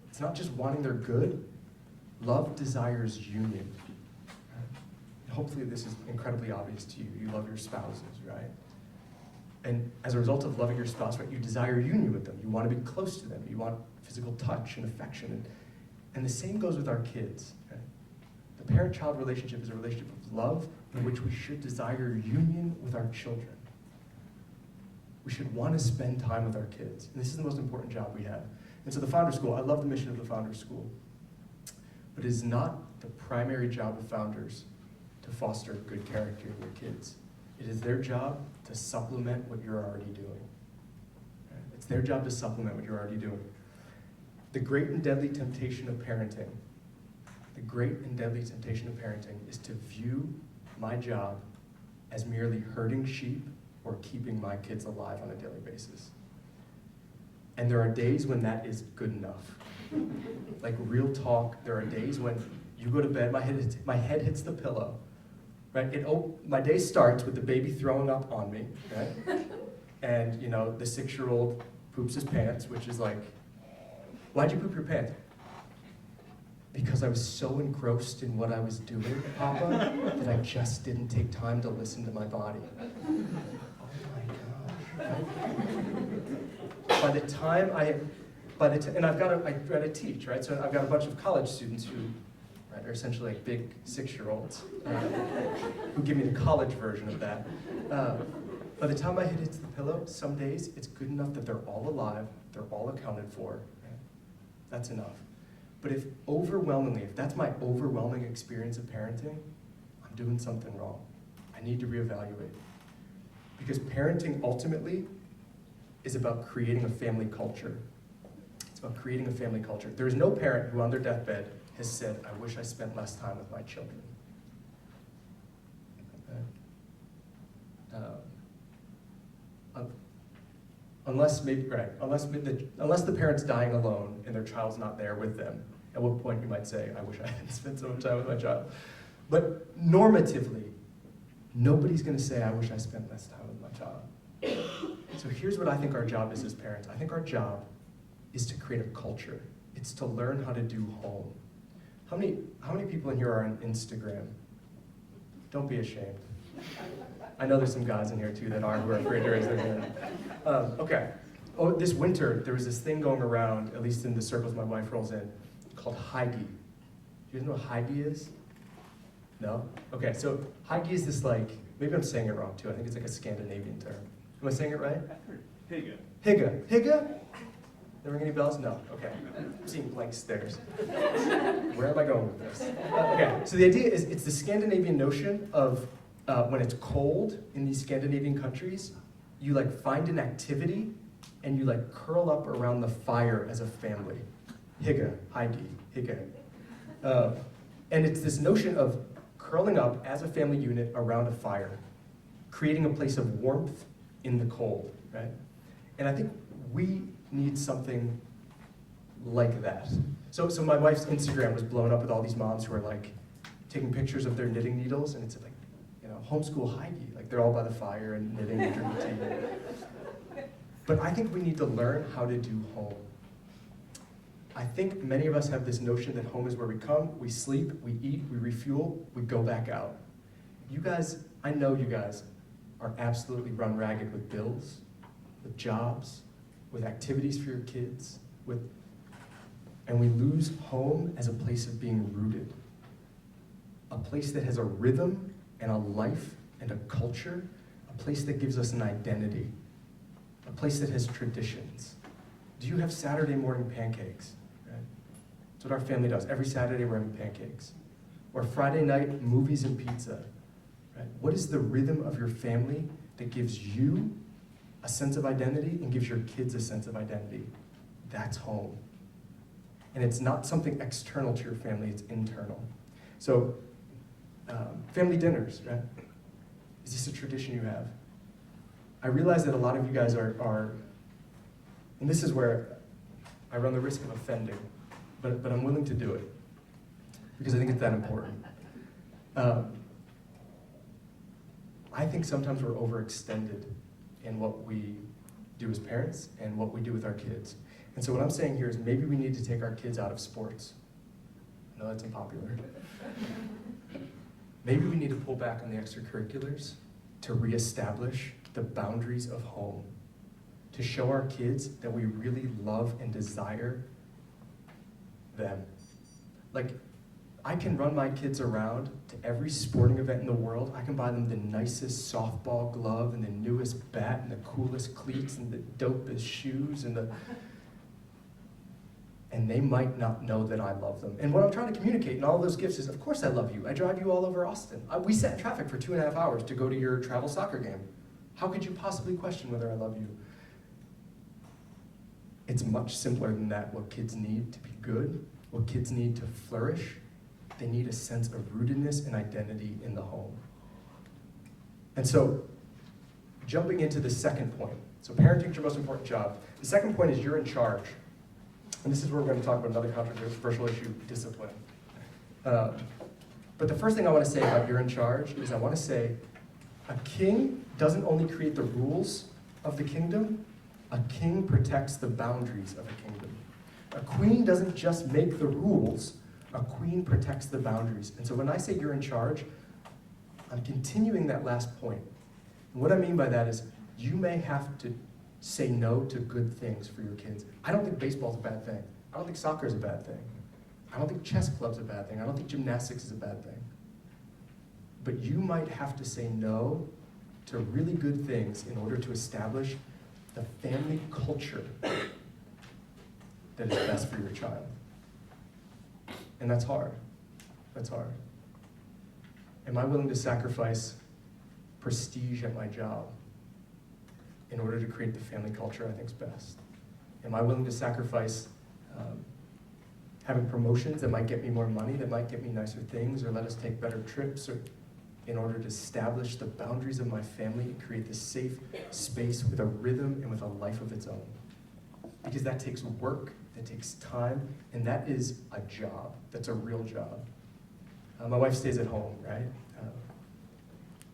It's not just wanting their good. Love desires union. Right? Hopefully this is incredibly obvious to you. You love your spouses, right? And as a result of loving your spouse, right, you desire union with them. You want to be close to them. You want physical touch and affection. And the same goes with our kids. Right? The parent-child relationship is a relationship of love in which we should desire union with our children. We should want to spend time with our kids. And this is the most important job we have. And so the Founder School, I love the mission of the Founder School. But it is not the primary job of founders to foster good character in your kids. It is their job to supplement what you're already doing. Right? It's their job to supplement what you're already doing. The great and deadly temptation of parenting, is to view my job as merely herding sheep or keeping my kids alive on a daily basis. And there are days when that is good enough. Like real talk, there are days when you go to bed, my head hits the pillow, right? My day starts with the baby throwing up on me, right? And the 6-year-old poops his pants, which is like, why'd you poop your pants? Because I was so engrossed in what I was doing, Papa, that I just didn't take time to listen to my body. Oh my gosh. By the time and I teach, right? So I've got a bunch of college students who, right, are essentially like big 6-year-olds who give me the college version of that. By the time my head hits the pillow, some days it's good enough that they're all alive, they're all accounted for. Right? That's enough. But if that's my overwhelming experience of parenting, I'm doing something wrong. I need to reevaluate. Because parenting ultimately is about creating a family culture. It's about creating a family culture. There is no parent who on their deathbed has said, I wish I spent less time with my children. Unless the parent's dying alone and their child's not there with them, at what point you might say, I wish I hadn't spent so much time with my child. But normatively, nobody's going to say, I wish I spent less time with my child. So here's what I think our job is as parents. I think our job is to create a culture. It's to learn how to do home. How many people in here are on Instagram? Don't be ashamed. I know there's some guys in here too that are, who are afraid to raise their hand. Okay. Oh, this winter, there was this thing going around, at least in the circles my wife rolls in, called Psy.D. Do you guys know what Psy.D is? No? Okay, so Psy.D is this maybe I'm saying it wrong too. I think it's like a Scandinavian term. Am I saying it right? Hygge. Hygge. Hygge? That ring any bells? No. Okay. I'm seeing blank stares. Where am I going with this? Okay, so the idea is it's the Scandinavian notion of when it's cold in these Scandinavian countries, you find an activity and you curl up around the fire as a family. Hygge, Psy.D, Hygge. And it's this notion of curling up as a family unit around a fire, creating a place of warmth in the cold, right? And I think we need something like that. So my wife's Instagram was blown up with all these moms who are taking pictures of their knitting needles, and it's homeschool Psy.D, they're all by the fire and knitting and drinking tea. But I think we need to learn how to do home. I think many of us have this notion that home is where we come, we sleep, we eat, we refuel, we go back out. You guys, I know you guys are absolutely run ragged with bills, with jobs, with activities for your kids, and we lose home as a place of being rooted. A place that has a rhythm and a life and a culture, a place that gives us an identity, a place that has traditions. Do you have Saturday morning pancakes? Right? That's what our family does. Every Saturday we're having pancakes. Or Friday night, movies and pizza. Right? What is the rhythm of your family that gives you a sense of identity and gives your kids a sense of identity? That's home. And it's not something external to your family, it's internal. So, family dinners, right? Is this a tradition you have? I realize that a lot of you guys are, and this is where I run the risk of offending, but I'm willing to do it because I think it's that important. I think sometimes we're overextended in what we do as parents and what we do with our kids. And so what I'm saying here is maybe we need to take our kids out of sports. I know that's unpopular. Maybe we need to pull back on the extracurriculars to reestablish the boundaries of home, to show our kids that we really love and desire them. I can run my kids around to every sporting event in the world. I can buy them the nicest softball glove and the newest bat and the coolest cleats and the dopest shoes and they might not know that I love them. And what I'm trying to communicate in all those gifts is, of course I love you. I drive you all over Austin. We sat in traffic for 2.5 hours to go to your travel soccer game. How could you possibly question whether I love you? It's much simpler than that. What kids need to be good, what kids need to flourish, they need a sense of rootedness and identity in the home. And so, jumping into the second point. So parenting's your most important job. The second point is you're in charge. And this is where we're going to talk about another controversial issue, discipline. But the first thing I want to say about you're in charge is I want to say a king doesn't only create the rules of the kingdom, a king protects the boundaries of a kingdom. A queen doesn't just make the rules, a queen protects the boundaries. And so when I say you're in charge, I'm continuing that last point. And what I mean by that is you may have to say no to good things for your kids. I don't think baseball's a bad thing. I don't think soccer is a bad thing. I don't think chess club's a bad thing. I don't think gymnastics is a bad thing. But you might have to say no to really good things in order to establish the family culture that is best for your child. And that's hard. That's hard. Am I willing to sacrifice prestige at my job in order to create the family culture I think is best? Am I willing to sacrifice having promotions that might get me more money, that might get me nicer things, or let us take better trips, or in order to establish the boundaries of my family and create this safe space with a rhythm and with a life of its own? Because that takes work, that takes time, and that is a job. That's a real job. My wife stays at home, right?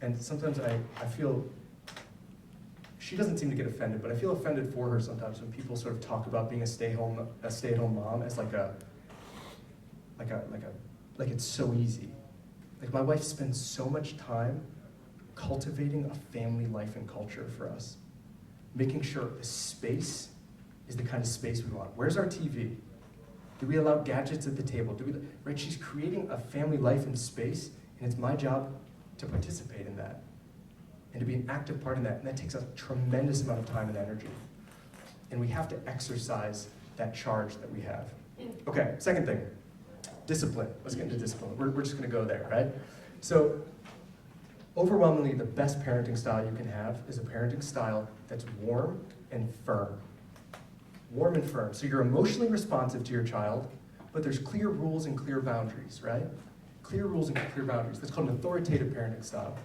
And sometimes I feel, she doesn't seem to get offended, but I feel offended for her sometimes when people sort of talk about being a stay-at-home mom as like it's so easy. Like, my wife spends so much time cultivating a family life and culture for us, making sure the space is the kind of space we want. Where's our TV? Do we allow gadgets at the table? Right? She's creating a family life and space, and it's my job to participate in that and to be an active part in that. And that takes a tremendous amount of time and energy. And we have to exercise that charge that we have. Okay, second thing, discipline. Let's get into discipline. We're just gonna go there, right? So, overwhelmingly, the best parenting style you can have is a parenting style that's warm and firm. Warm and firm. So you're emotionally responsive to your child, but there's clear rules and clear boundaries, right? Clear rules and clear boundaries. That's called an authoritative parenting style.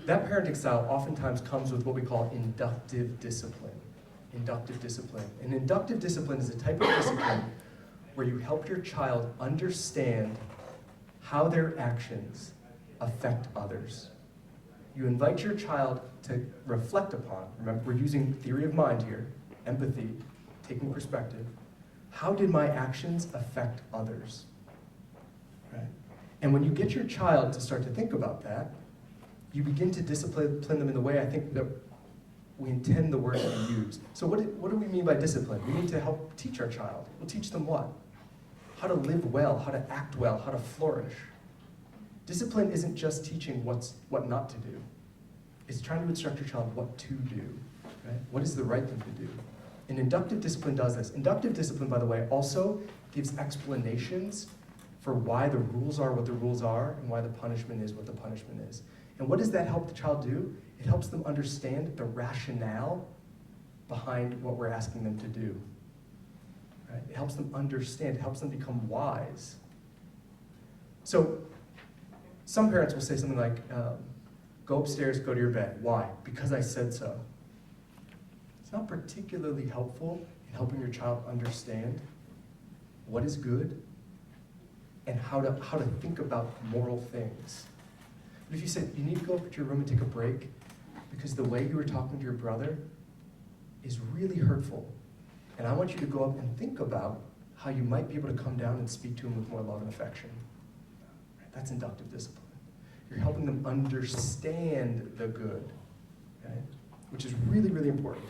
That parenting style oftentimes comes with what we call inductive discipline. Inductive discipline. And inductive discipline is a type of discipline where you help your child understand how their actions affect others. You invite your child to reflect upon, remember, we're using theory of mind here, empathy, taking perspective. How did my actions affect others? Right? And when you get your child to start to think about that, you begin to discipline them in the way I think that we intend the word to be used. So what do we mean by discipline? We need to help teach our child. We'll teach them what? How to live well, how to act well, how to flourish. Discipline isn't just teaching what not to do. It's trying to instruct your child what to do. Right? What is the right thing to do? And inductive discipline does this. Inductive discipline, by the way, also gives explanations for why the rules are what the rules are and why the punishment is what the punishment is. And what does that help the child do? It helps them understand the rationale behind what we're asking them to do. Right? It helps them understand, it helps them become wise. So some parents will say something like, go upstairs, go to your bed. Why? Because I said so. It's not particularly helpful in helping your child understand what is good and how to think about moral things. But if you said, you need to go up to your room and take a break because the way you were talking to your brother is really hurtful, and I want you to go up and think about how you might be able to come down and speak to him with more love and affection. That's inductive discipline. You're helping them understand the good, okay? Which is really, really important.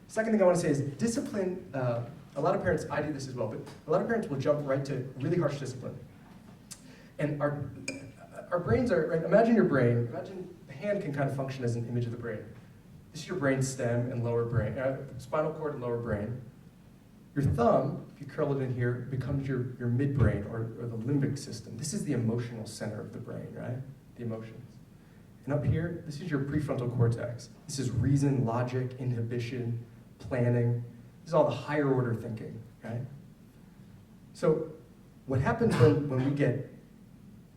Second thing I want to say is discipline. A lot of parents, I do this as well, but a lot of parents will jump right to really harsh discipline. And our brains are, right, imagine your brain, imagine the hand can kind of function as an image of the brain. This is your brain stem and lower brain, spinal cord and lower brain. Your thumb, if you curl it in here, becomes your midbrain or the limbic system. This is the emotional center of the brain, right? The emotions. And up here, this is your prefrontal cortex. This is reason, logic, inhibition, planning. This is all the higher order thinking, right? So what happens when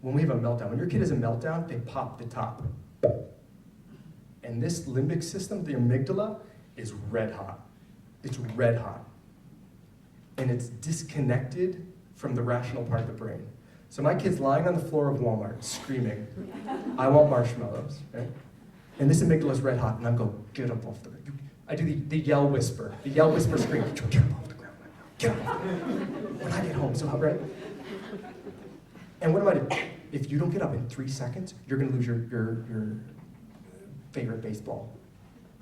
we have a meltdown? When your kid has a meltdown, they pop the top. And this limbic system, the amygdala, is red hot. It's red hot. And it's disconnected from the rational part of the brain. So my kid's lying on the floor of Walmart screaming, I want marshmallows, right? And this amygdala is red hot, and I'm going, get up off the ground. I do the yell whisper scream, get up off the ground right now, get up off the ground. When I get home, so right? And what do I do? If you don't get up in 3 seconds, you're gonna lose your favorite baseball.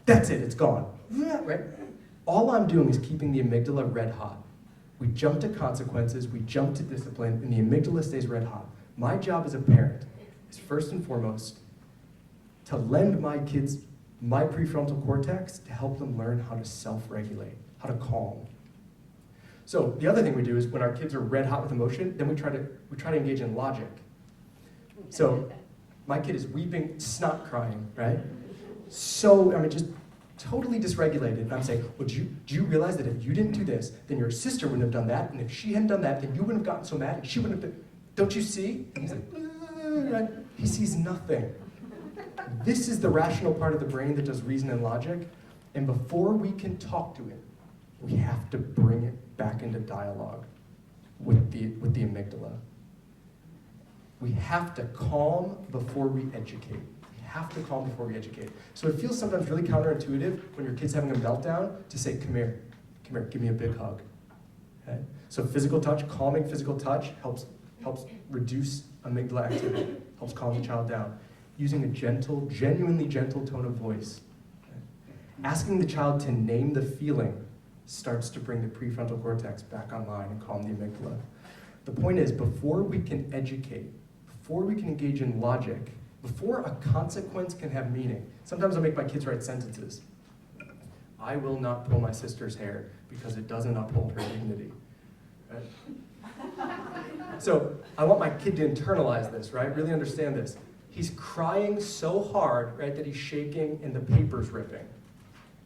That's it, it's gone, right? All I'm doing is keeping the amygdala red hot. We jump to consequences, we jump to discipline, and the amygdala stays red hot. My job as a parent is first and foremost to lend my kids my prefrontal cortex to help them learn how to self-regulate, how to calm. So the other thing we do is when our kids are red hot with emotion, then we try to engage in logic. So my kid is weeping, snot crying, right? So, just totally dysregulated. And I'm saying, well, do you realize that if you didn't do this, then your sister wouldn't have done that, and if she hadn't done that, then you wouldn't have gotten so mad, and she wouldn't have done, don't you see? And he's like, right? He sees nothing. This is the rational part of the brain that does reason and logic, and before we can talk to it, we have to bring it back into dialogue with the amygdala. We have to calm before we educate. We have to calm before we educate. So it feels sometimes really counterintuitive when your kid's having a meltdown to say, come here, give me a big hug. Okay? So physical touch, calming physical touch helps reduce amygdala activity, helps calm the child down. Using a gentle, genuinely gentle tone of voice. Okay? Asking the child to name the feeling starts to bring the prefrontal cortex back online and calm the amygdala. The point is, before we can educate, before we can engage in logic, before a consequence can have meaning, sometimes I make my kids write sentences. I will not pull my sister's hair because it doesn't uphold her dignity. Right? So I want my kid to internalize this, right? Really understand this. He's crying so hard, right, that he's shaking and the paper's ripping.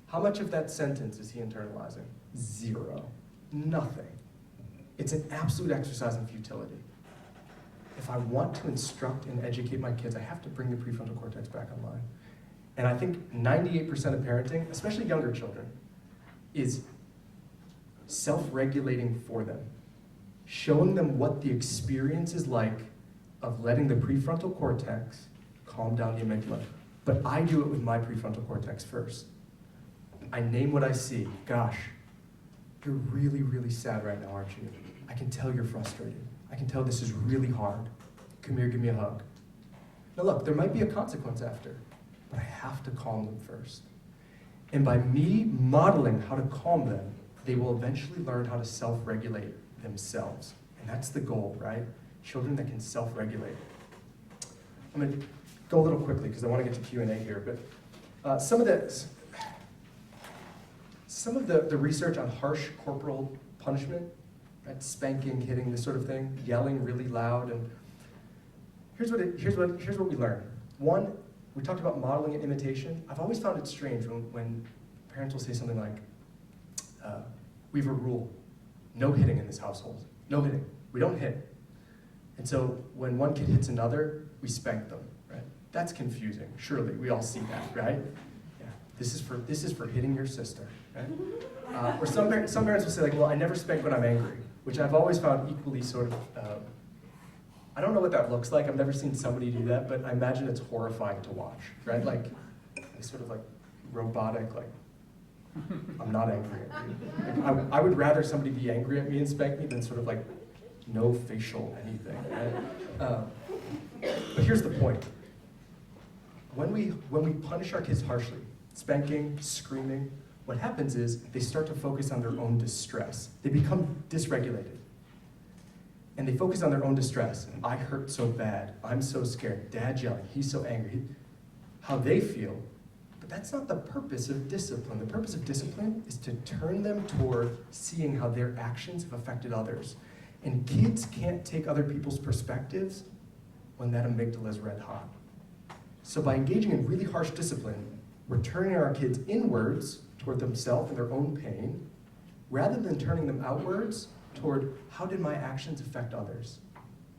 How much of that sentence is he internalizing? 0. Nothing. It's an absolute exercise in futility. If I want to instruct and educate my kids, I have to bring the prefrontal cortex back online. And I think 98% of parenting, especially younger children, is self-regulating for them. Showing them what the experience is like of letting the prefrontal cortex calm down the amygdala. But I do it with my prefrontal cortex first. I name what I see. Gosh, you're really, really sad right now, aren't you? I can tell you're frustrated. I can tell this is really hard. Come here, give me a hug. Now look, there might be a consequence after, but I have to calm them first. And by me modeling how to calm them, they will eventually learn how to self-regulate themselves. And that's the goal, right? Children that can self-regulate. I'm going to go a little quickly because I want to get to Q&A here, but some of the research on harsh corporal punishment, right? Spanking, hitting, this sort of thing, yelling really loud, and here's what we learn. One, we talked about modeling and imitation. I've always found it strange when parents will say something like, we have a rule, no hitting in this household, no hitting, we don't hit. And so when one kid hits another, we spank them, right? That's confusing, surely, we all see that, right? Yeah, this is for hitting your sister, right? Or some parents will say like, well, I never spank when I'm angry, which I've always found equally sort of, I don't know what that looks like, I've never seen somebody do that, but I imagine it's horrifying to watch, right? Like, it's sort of like robotic, like, I'm not angry at you. Like, I would rather somebody be angry at me and spank me than sort of like, no facial anything, right? But here's the point. When we punish our kids harshly, spanking, screaming, what happens is they start to focus on their own distress. They become dysregulated. And they focus on their own distress. I hurt so bad. I'm so scared. Dad's yelling. He's so angry. How they feel. But that's not the purpose of discipline. The purpose of discipline is to turn them toward seeing how their actions have affected others. And kids can't take other people's perspectives when that amygdala is red hot. So by engaging in really harsh discipline, we're turning our kids inwards toward themselves and their own pain, rather than turning them outwards toward how did my actions affect others?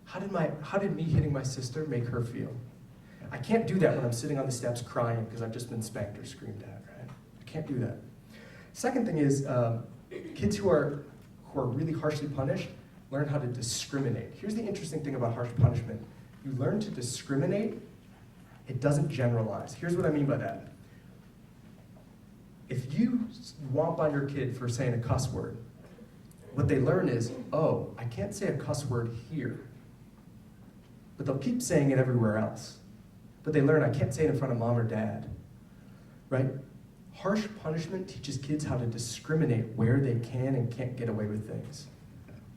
How did me hitting my sister make her feel? I can't do that when I'm sitting on the steps crying because I've just been spanked or screamed at, right? I can't do that. Second thing is, kids who are really harshly punished learn how to discriminate. Here's the interesting thing about harsh punishment. You learn to discriminate, it doesn't generalize. Here's what I mean by that. If you whomp on your kid for saying a cuss word, what they learn is, oh, I can't say a cuss word here, but they'll keep saying it everywhere else. But they learn, I can't say it in front of mom or dad, right? Harsh punishment teaches kids how to discriminate where they can and can't get away with things.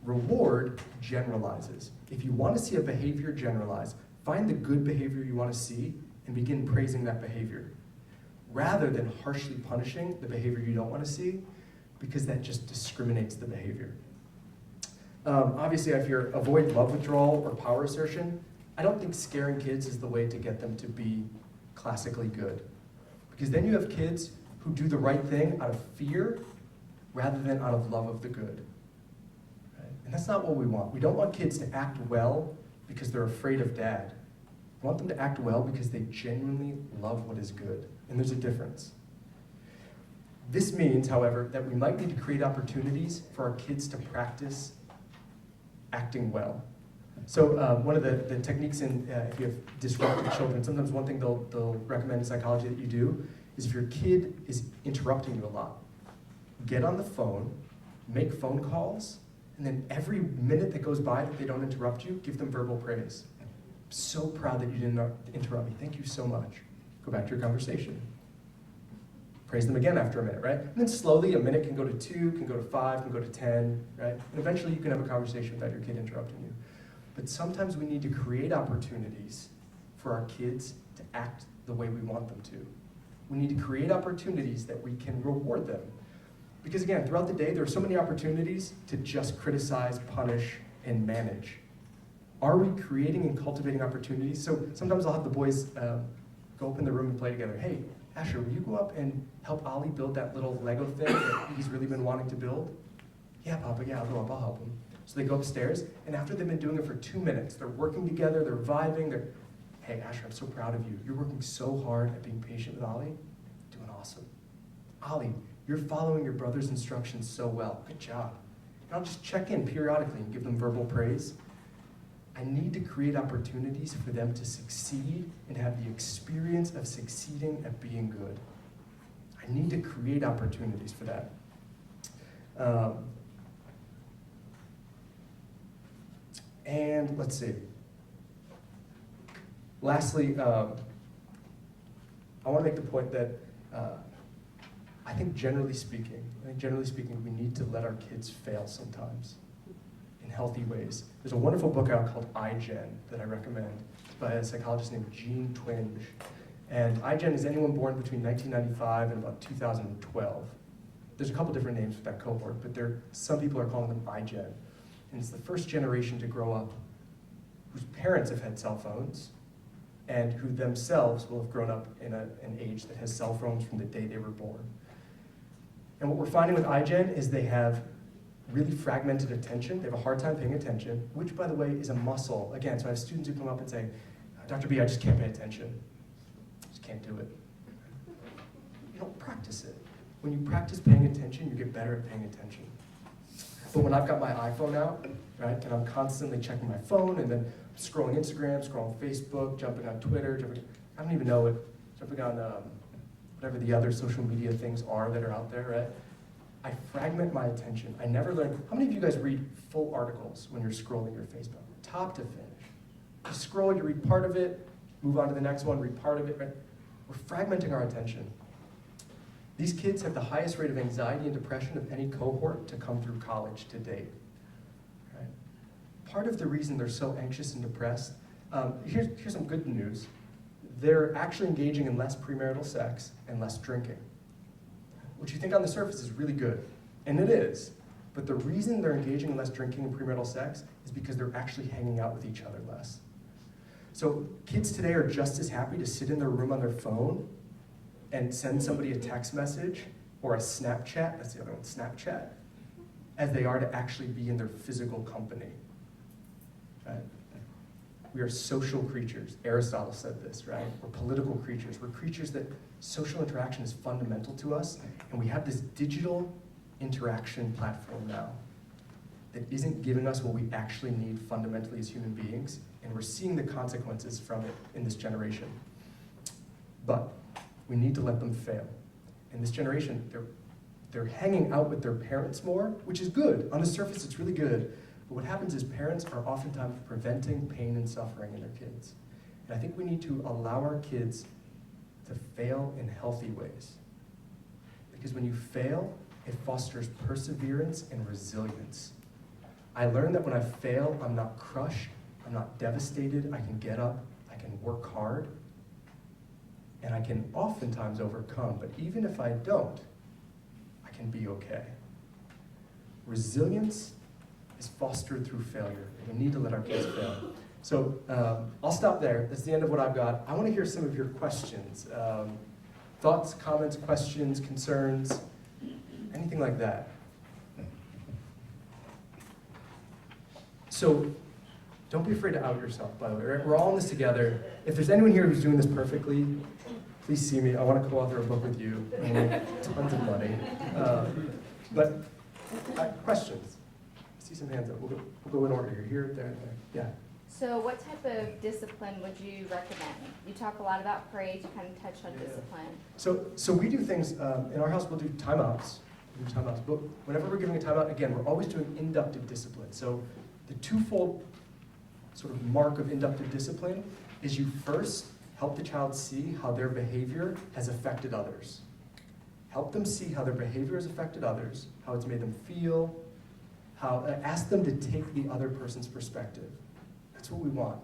Reward generalizes. If you want to see a behavior generalize, find the good behavior you want to see and begin praising that behavior, rather than harshly punishing the behavior you don't want to see, because that just discriminates the behavior. Obviously, if you're avoid love withdrawal or power assertion, I don't think scaring kids is the way to get them to be classically good. Because then you have kids who do the right thing out of fear rather than out of love of the good. Right? And that's not what we want. We don't want kids to act well because they're afraid of dad. We want them to act well because they genuinely love what is good. And there's a difference. This means, however, that we might need to create opportunities for our kids to practice acting well. So one of the techniques in, if you have disruptive children, sometimes one thing they'll recommend in psychology that you do is if your kid is interrupting you a lot, get on the phone, make phone calls, and then every minute that goes by that they don't interrupt you, give them verbal praise. I'm so proud that you didn't interrupt me. Thank you so much. Go back to your conversation. Praise them again after a minute, right? And then slowly, a minute can go to 2, can go to 5, can go to 10, right? And eventually you can have a conversation without your kid interrupting you. But sometimes we need to create opportunities for our kids to act the way we want them to. We need to create opportunities that we can reward them. Because again, throughout the day, there are so many opportunities to just criticize, punish, and manage. Are we creating and cultivating opportunities? So sometimes I'll have the boys go up in the room and play together. Hey, Asher, will you go up and help Ollie build that little Lego thing that he's really been wanting to build? Yeah, Papa, yeah, I'll go up, I'll help him. So they go upstairs, and after they've been doing it for 2 minutes, they're working together, they're vibing, hey, Asher, I'm so proud of you. You're working so hard at being patient with Ollie. Doing awesome. Ollie, you're following your brother's instructions so well. Good job. And I'll just check in periodically and give them verbal praise. I need to create opportunities for them to succeed and have the experience of succeeding at being good. I need to create opportunities for that. And let's see. Lastly, I want to make the point that I think generally speaking, we need to let our kids fail sometimes in healthy ways. There's a wonderful book out called iGen that I recommend by a psychologist named Jean Twenge. And iGen is anyone born between 1995 and about 2012. There's a couple different names for that cohort, but some people are calling them iGen. And it's the first generation to grow up whose parents have had cell phones and who themselves will have grown up in an age that has cell phones from the day they were born. And what we're finding with iGen is they have really fragmented attention. They have a hard time paying attention, which, by the way, is a muscle. Again, so I have students who come up and say, Dr. B, I just can't pay attention. I just can't do it. You don't practice it. When you practice paying attention, you get better at paying attention. But when I've got my iPhone out, right, and I'm constantly checking my phone and then scrolling Instagram, scrolling Facebook, jumping on Twitter, I don't even know it, jumping on whatever the other social media things are that are out there, right? I fragment my attention. I never learn. How many of you guys read full articles when you're scrolling your Facebook, top to finish? You scroll, you read part of it, move on to the next one, read part of it, right? We're fragmenting our attention. These kids have the highest rate of anxiety and depression of any cohort to come through college to date. Right? Part of the reason they're so anxious and depressed, here's some good news. They're actually engaging in less premarital sex and less drinking, which you think on the surface is really good, and it is. But the reason they're engaging in less drinking and premarital sex is because they're actually hanging out with each other less. So kids today are just as happy to sit in their room on their phone and send somebody a text message or a Snapchat, that's the other one, Snapchat, as they are to actually be in their physical company. Right? We are social creatures. Aristotle said this, right? We're political creatures. We're creatures that social interaction is fundamental to us, and we have this digital interaction platform now that isn't giving us what we actually need fundamentally as human beings, and we're seeing the consequences from it in this generation. But we need to let them fail. In this generation, they're hanging out with their parents more, which is good. On the surface, it's really good. But what happens is parents are oftentimes preventing pain and suffering in their kids. And I think we need to allow our kids to fail in healthy ways. Because when you fail, it fosters perseverance and resilience. I learned that when I fail, I'm not crushed, I'm not devastated, I can get up, I can work hard. and I can oftentimes overcome, but even if I don't, I can be okay. Resilience is fostered through failure. We need to let our kids fail. So I'll stop there. That's the end of what I've got. I want to hear some of your questions. Thoughts, comments, questions, concerns, anything like that. So don't be afraid to out yourself, by the way. We're all in this together. If there's anyone here who's doing this perfectly, please see me. I want to co-author a book with you. I mean, tons of money. But questions? I see some hands up. We'll go in order here. Here, there, there. Yeah. So what type of discipline would you recommend? You talk a lot about praise, you kind of touched on discipline. So we do things, in our house we'll do timeouts. But whenever we're giving a timeout, again, we're always doing inductive discipline. So the twofold sort of mark of inductive discipline is you first help the child see how their behavior has affected others. Help them see how their behavior has affected others, how it's made them feel, ask them to take the other person's perspective. That's what we want.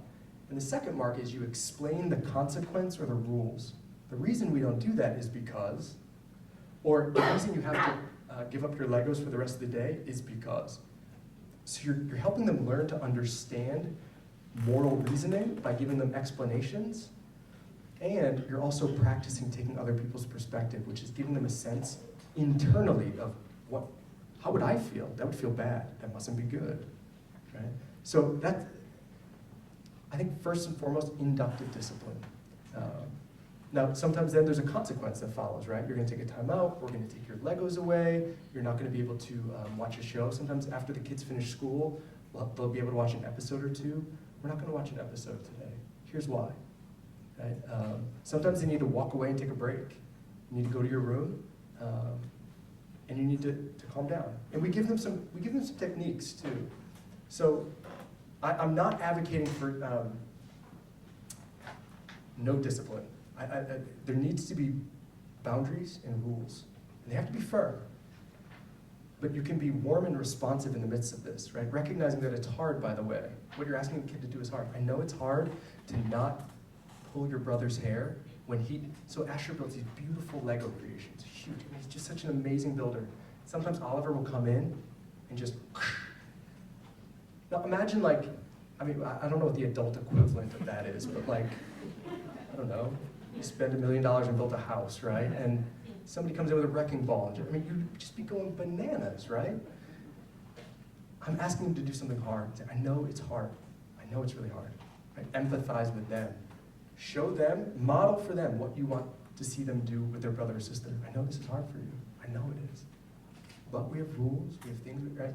And the second mark is you explain the consequence or the rules. The reason we don't do that is because, or the reason you have to give up your Legos for the rest of the day is because. So you're helping them learn to understand moral reasoning by giving them explanations, and you're also practicing taking other people's perspective, which is giving them a sense internally of how would I feel? That would feel bad. That mustn't be good, right? So I think first and foremost, inductive discipline. Now, sometimes then there's a consequence that follows, right? You're gonna take a time out, we're gonna take your Legos away, you're not gonna be able to watch a show. Sometimes after the kids finish school, they'll be able to watch an episode or two. We're not gonna watch an episode today. Here's why, right? Sometimes they need to walk away and take a break. You need to go to your room, and you need to calm down. And we give them some techniques too. So I'm not advocating for no discipline. There needs to be boundaries and rules, and they have to be firm. But you can be warm and responsive in the midst of this, right? Recognizing that it's hard, by the way. What you're asking a kid to do is hard. I know it's hard to not pull your brother's hair when so Asher builds these beautiful Lego creations, huge. I mean, he's just such an amazing builder. Sometimes Oliver will come in and just, now imagine I don't know what the adult equivalent of that is, but I don't know, you spend $1 million and built a house, right? And somebody comes in with a wrecking ball, and you'd just be going bananas, right? I'm asking them to do something hard. I know it's hard. I know it's really hard. Right? Empathize with them. Show them, model for them what you want to see them do with their brother or sister. I know this is hard for you. I know it is. But we have rules, we have things, right?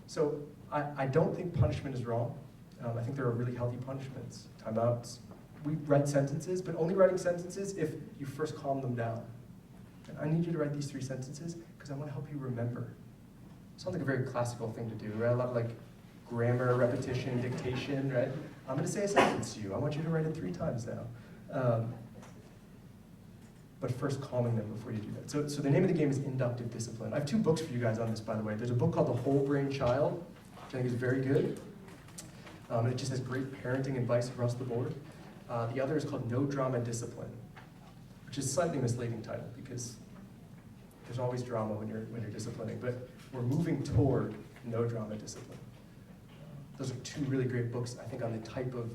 So I don't think punishment is wrong. I think there are really healthy punishments. Timeouts. We write sentences, but only writing sentences if you first calm them down. And I need you to write these 3 sentences because I want to help you remember. It sounds like a very classical thing to do, right? A lot of grammar, repetition, dictation, right? I'm going to say a sentence to you. I want you to write it 3 times now. But first calming them before you do that. So the name of the game is inductive discipline. I have 2 books for you guys on this, by the way. There's a book called The Whole Brain Child, which I think is very good. And it just has great parenting advice across the board. The other is called No Drama Discipline, which is a slightly misleading title because there's always drama when you're disciplining, but we're moving toward no drama discipline. Those are 2 really great books, I think, on the type of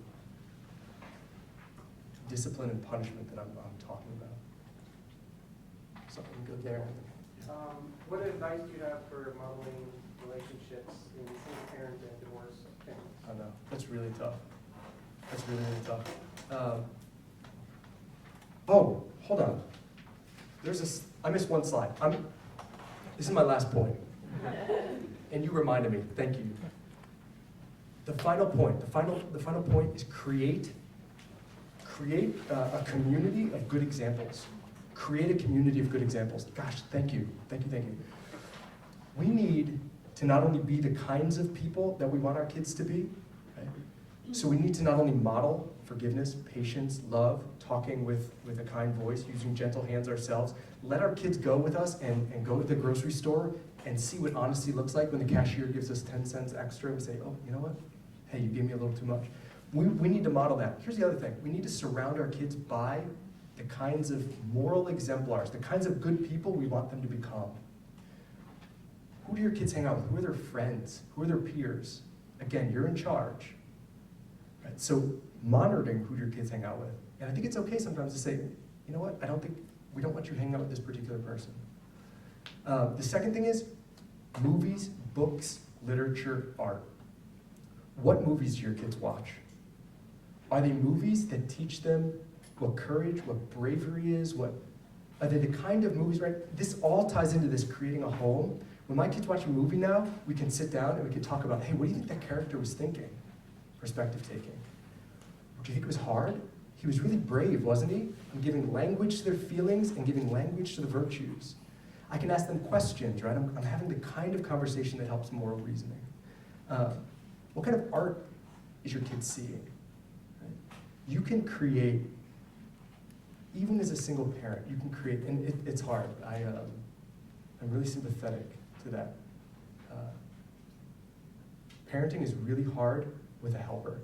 discipline and punishment that I'm talking about. Something good there. What advice do you have for modeling relationships in single parent and divorce families? I know, that's really tough. That's really, really tough. Oh, hold on. I missed one slide. This is my last point. And you reminded me, thank you. The final point is create a community of good examples. Create a community of good examples. Gosh, thank you. We need to not only be the kinds of people that we want our kids to be, right? So we need to not only model forgiveness, patience, love, talking with a kind voice, using gentle hands ourselves. Let our kids go with us and go to the grocery store and see what honesty looks like when the cashier gives us 10 cents extra. We say, oh, you know what? Hey, you gave me a little too much. We need to model that. Here's the other thing. We need to surround our kids by the kinds of moral exemplars, the kinds of good people we want them to become. Who do your kids hang out with? Who are their friends? Who are their peers? Again, you're in charge. Right? So monitoring who your kids hang out with. And I think it's okay sometimes to say, you know what, we don't want you hanging out with this particular person. The second thing is movies, books, literature, art. What movies do your kids watch? Are they movies that teach them what courage, what bravery is? Are they the kind of movies, right? This all ties into this creating a home. When my kids watch a movie now, we can sit down and we can talk about, hey, what do you think that character was thinking? Perspective taking. Do you think it was hard? He was really brave, wasn't he? I'm giving language to their feelings and giving language to the virtues. I can ask them questions, right? I'm having the kind of conversation that helps moral reasoning. What kind of art is your kid seeing? Right? You can create, even as a single parent, you can create, and it's hard. I'm really sympathetic to that. Parenting is really hard with a helper.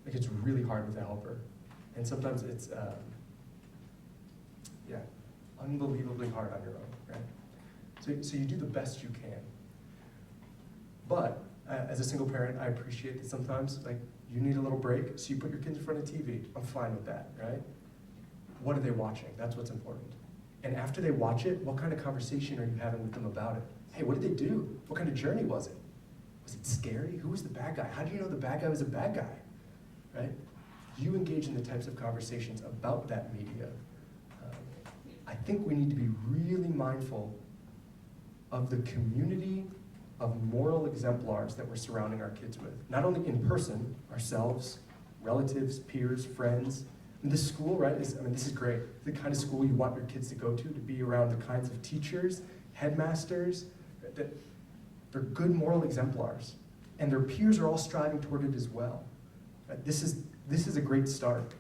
Like, it's really hard with a helper. And sometimes it's, unbelievably hard on your own, right? So you do the best you can. But as a single parent, I appreciate that sometimes, like, you need a little break, so you put your kids in front of TV. I'm fine with that, right? What are they watching? That's what's important. And after they watch it, what kind of conversation are you having with them about it? Hey, what did they do? What kind of journey was it? Was it scary? Who was the bad guy? How do you know the bad guy was a bad guy, right? You engage in the types of conversations about that media. I think we need to be really mindful of the community of moral exemplars that we're surrounding our kids with. Not only in person, ourselves, relatives, peers, friends. And this school, right, this is great. The kind of school you want your kids to go to be around the kinds of teachers, headmasters, that they're good moral exemplars. And their peers are all striving toward it as well. This is a great start.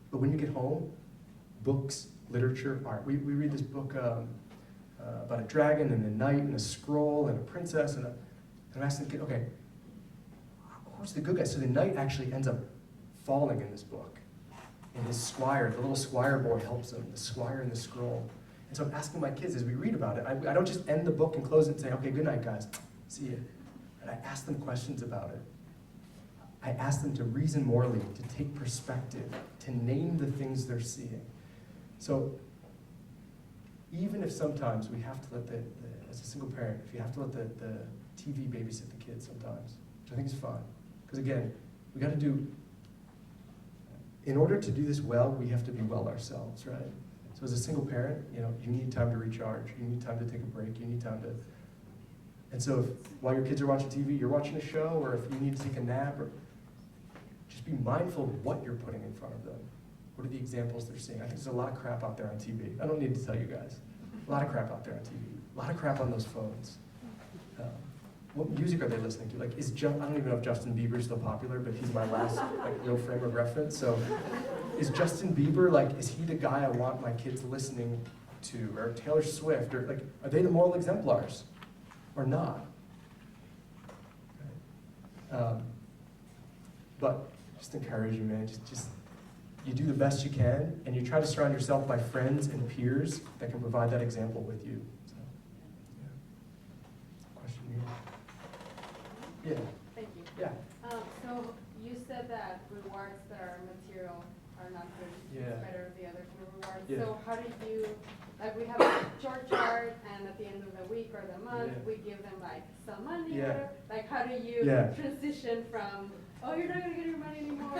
But when you get home, books, literature, art. We read this book about a dragon and a knight and a scroll and a princess, and I'm asking the kid, okay, who's the good guy? So the knight actually ends up falling in this book. And his squire, the little squire boy, helps him, the squire and the scroll. And so I'm asking my kids as we read about it, I don't just end the book and close it and say, okay, good night, guys, see you. And I ask them questions about it. I ask them to reason morally, to take perspective, to name the things they're seeing. So even if sometimes we have to let as a single parent, if you have to let the TV babysit the kids sometimes, which I think is fine. Because again, we got to do, in order to do this well, we have to be well ourselves, right? So as a single parent, you need time to recharge, you need time to take a break, you need time to, and so while your kids are watching TV, you're watching a show, or if you need to take a nap, or just be mindful of what you're putting in front of them. What are the examples they're seeing? I think there's a lot of crap out there on TV. I don't need to tell you guys. A lot of crap out there on TV. A lot of crap on those phones. What music are they listening to? Like, I don't even know if Justin Bieber's still popular, but he's my last real frame of reference. So, is Justin Bieber, is he the guy I want my kids listening to? Or Taylor Swift? Or are they the moral exemplars? Or not? But just encourage you, man. Just you do the best you can, and you try to surround yourself by friends and peers that can provide that example with you. So, yeah. Question here? Yeah. Thank you. Yeah. So you said that rewards that are material are not good. Yeah. It's better the other kind of rewards. Yeah. So how do you, we have a chart, and at the end of the week or the month, Yeah. we give them some money. Yeah. Or, how do you Yeah. transition from, oh, you're not gonna get your money anymore?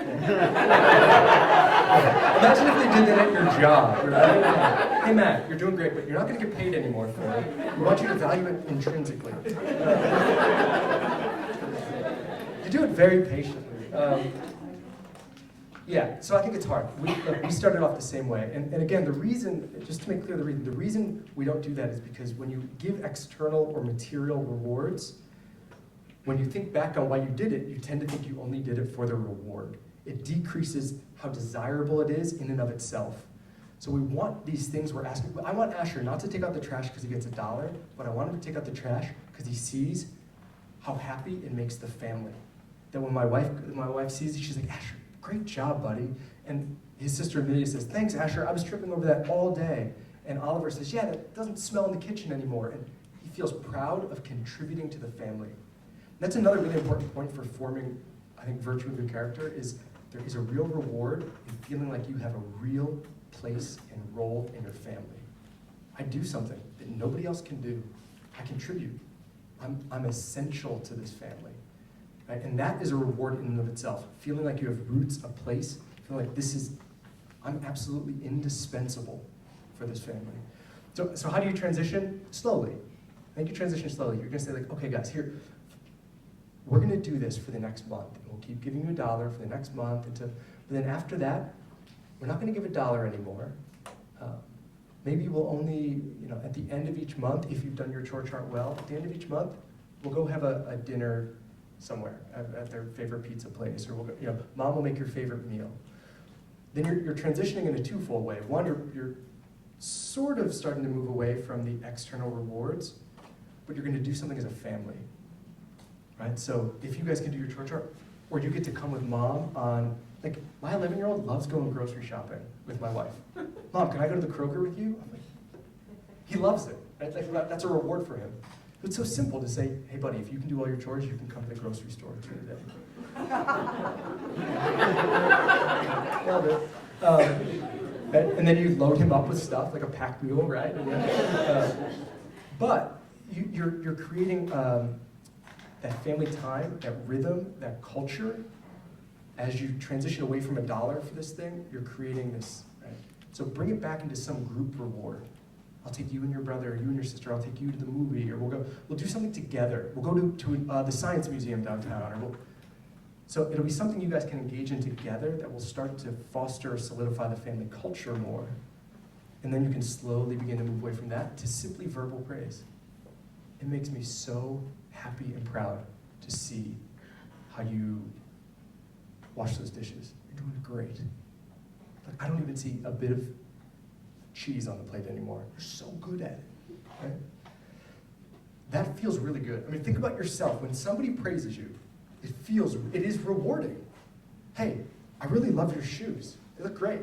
Imagine if they did that at your job, right? Hey Matt, you're doing great, but you're not going to get paid anymore for it. We want you to value it intrinsically. You do it very patiently. Yeah, so I think it's hard. We started off the same way. And again, the reason, just to make clear the reason we don't do that is because when you give external or material rewards, when you think back on why you did it, you tend to think you only did it for the reward. It decreases how desirable it is in and of itself. So we want these things we're asking. I want Asher not to take out the trash because he gets $1, but I want him to take out the trash because he sees how happy it makes the family. That when my wife sees it, she's like, Asher, great job, buddy. And his sister Amelia says, thanks, Asher, I was tripping over that all day. And Oliver says, yeah, that doesn't smell in the kitchen anymore. And he feels proud of contributing to the family. And that's another really important point for forming, I think, virtue of your character is there is a real reward in feeling like you have a real place and role in your family. I do something that nobody else can do. I contribute. I'm essential to this family. Right? And that is a reward in and of itself. Feeling like you have roots, a place, feeling like I'm absolutely indispensable for this family. So how do you transition? Slowly. I think you transition slowly. You're gonna say like, okay guys, here, we're gonna do this for the next month. And we'll keep giving you $1 for the next month. But then after that, we're not gonna give $1 anymore. Maybe we'll only, at the end of each month, if you've done your chore chart well, at the end of each month, we'll go have a dinner somewhere at their favorite pizza place, or we'll go, mom will make your favorite meal. Then you're transitioning in a twofold way. One, you're sort of starting to move away from the external rewards, but you're going to do something as a family, right? So if you guys can do your chore chart, or you get to come with mom on, like, my 11-year-old loves going grocery shopping with my wife. Mom, can I go to the Kroger with you? I'm like, he loves it. That's a reward for him. It's so simple to say, hey buddy, if you can do all your chores, you can come to the grocery store during the day. Love it. And then you load him up with stuff, like a packed mule, right? But you're creating that family time, that rhythm, that culture. As you transition away from $1 for this thing, you're creating this, right? So bring it back into some group reward. I'll take you and your brother, or you and your sister, I'll take you to the movie, or we'll do something together. We'll go to the science museum downtown, so it'll be something you guys can engage in together that will start to foster or solidify the family culture more. And then you can slowly begin to move away from that to simply verbal praise. It makes me so happy and proud to see how you wash those dishes. You're doing great. Like, I don't even see a bit of cheese on the plate anymore. You're so good at it, right? That feels really good. I mean, think about yourself. When somebody praises you, it is rewarding. Hey, I really love your shoes. They look great.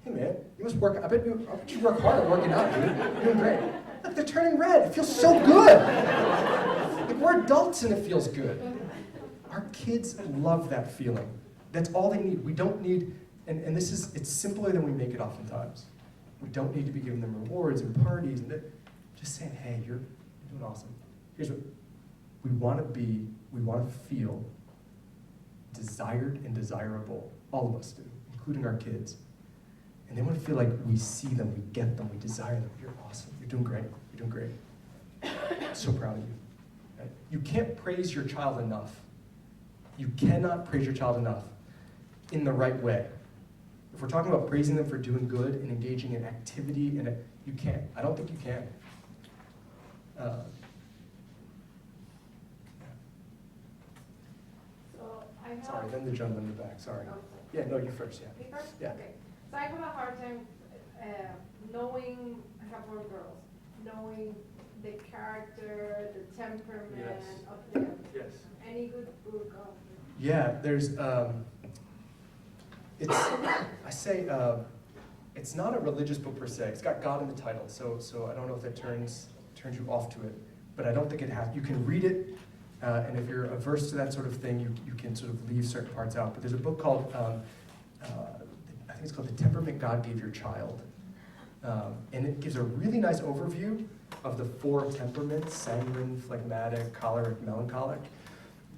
Hey man, you must work, I bet you work hard at working out, dude. You're doing great. Look, they're turning red. It feels so good. Like, we're adults and it feels good. Our kids love that feeling. That's all they need. We don't need, and it's simpler than we make it oftentimes. We don't need to be giving them rewards and parties and just saying, hey, you're doing awesome. Here's what we want to feel desired and desirable. All of us do, including our kids. And they want to feel like we see them, we get them, we desire them. You're awesome. You're doing great. You're doing great. I'm so proud of you. Right? You can't praise your child enough. You cannot praise your child enough in the right way. If we're talking about praising them for doing good and engaging in activity, you can't. I don't think you can. So I have. Sorry, then the gentleman in the back, sorry. Oh, Yeah, no, you first, yeah. Me first? Yeah. Okay. So I have a hard time knowing, I have 4 girls, knowing the character, the temperament Yes. of them. Yes. Any good book of Yeah, there's, it's not a religious book per se. It's got God in the title, so I don't know if that turns you off to it, but I don't think it has. You can read it, and if you're averse to that sort of thing, you can sort of leave certain parts out. But there's a book called, I think it's called The Temperament God Gave Your Child, and it gives a really nice overview of the 4 temperaments: sanguine, phlegmatic, choleric, melancholic.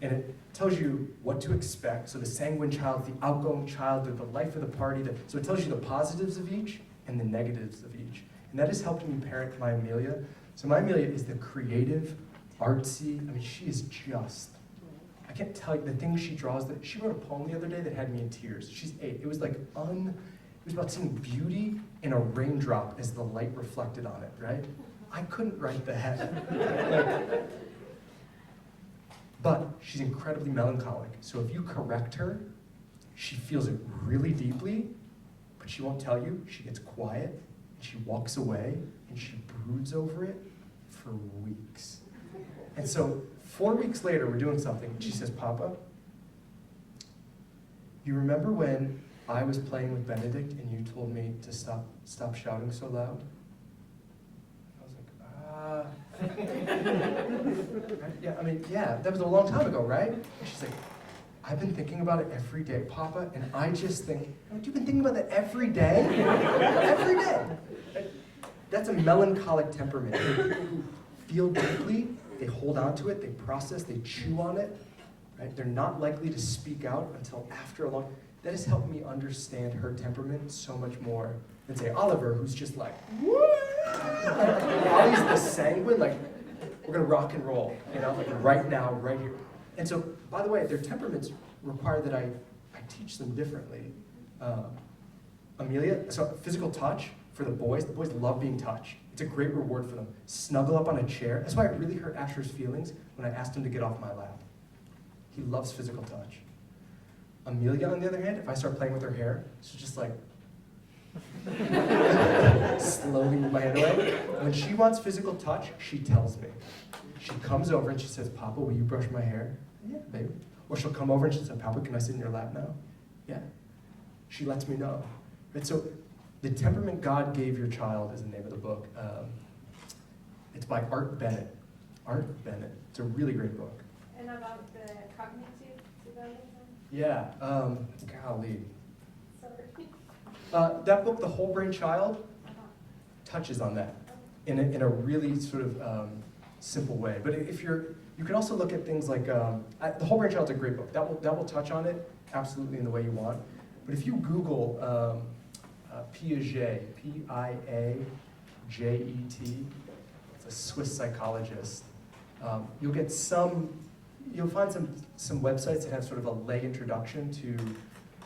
And it tells you what to expect. So the sanguine child, the outgoing child, the life of the party. So it tells you the positives of each and the negatives of each. And that has helped me parent my Amelia. So my Amelia is the creative, artsy. I mean, she is just, I can't tell you the things she draws. She wrote a poem the other day that had me in tears. She's 8. It was like it was about seeing beauty in a raindrop as the light reflected on it, right? I couldn't write that. But she's incredibly melancholic. So if you correct her, she feels it really deeply, but she won't tell you. She gets quiet, and she walks away, and she broods over it for weeks. And so 4 weeks later, we're doing something, and she says, Papa, You remember when I was playing with Benedict and you told me to stop shouting so loud? I was like, yeah, I mean, yeah, that was a long time ago, right? And she's like, I've been thinking about it every day, Papa, and I just think, you've been thinking about that every day? Every day. That's a melancholic temperament. People who feel deeply, they hold on to it, they process, they chew on it, right? They're not likely to speak out until after a long. That has helped me understand her temperament so much more than, say, Oliver, who's just like, Ollie's the sanguine, like, we're gonna rock and roll, like right now, right here. And so, by the way, their temperaments require that I teach them differently. Amelia, so physical touch for the boys love being touched. It's a great reward for them. Snuggle up on a chair. That's why it really hurt Asher's feelings when I asked him to get off my lap. He loves physical touch. Amelia, on the other hand, if I start playing with her hair, she's just like, slowly move my hand away. When she wants physical touch, she tells me. She comes over and she says, Papa, will you brush my hair? Yeah, baby. Or she'll come over and she says, Papa, can I sit in your lap now? Yeah. She lets me know. Right? So The Temperament God Gave Your Child is the name of the book. It's by Art Bennett. Art Bennett. It's a really great book. And about the cognitive development? Yeah, golly. Sorry. That book, The Whole Brain Child, touches on that in a really sort of simple way. But if you can also look at things like, The Whole Brain Child is a great book. That will touch on it absolutely in the way you want. But if you Google Piaget, Piaget, it's a Swiss psychologist, you'll find some websites that have sort of a lay introduction to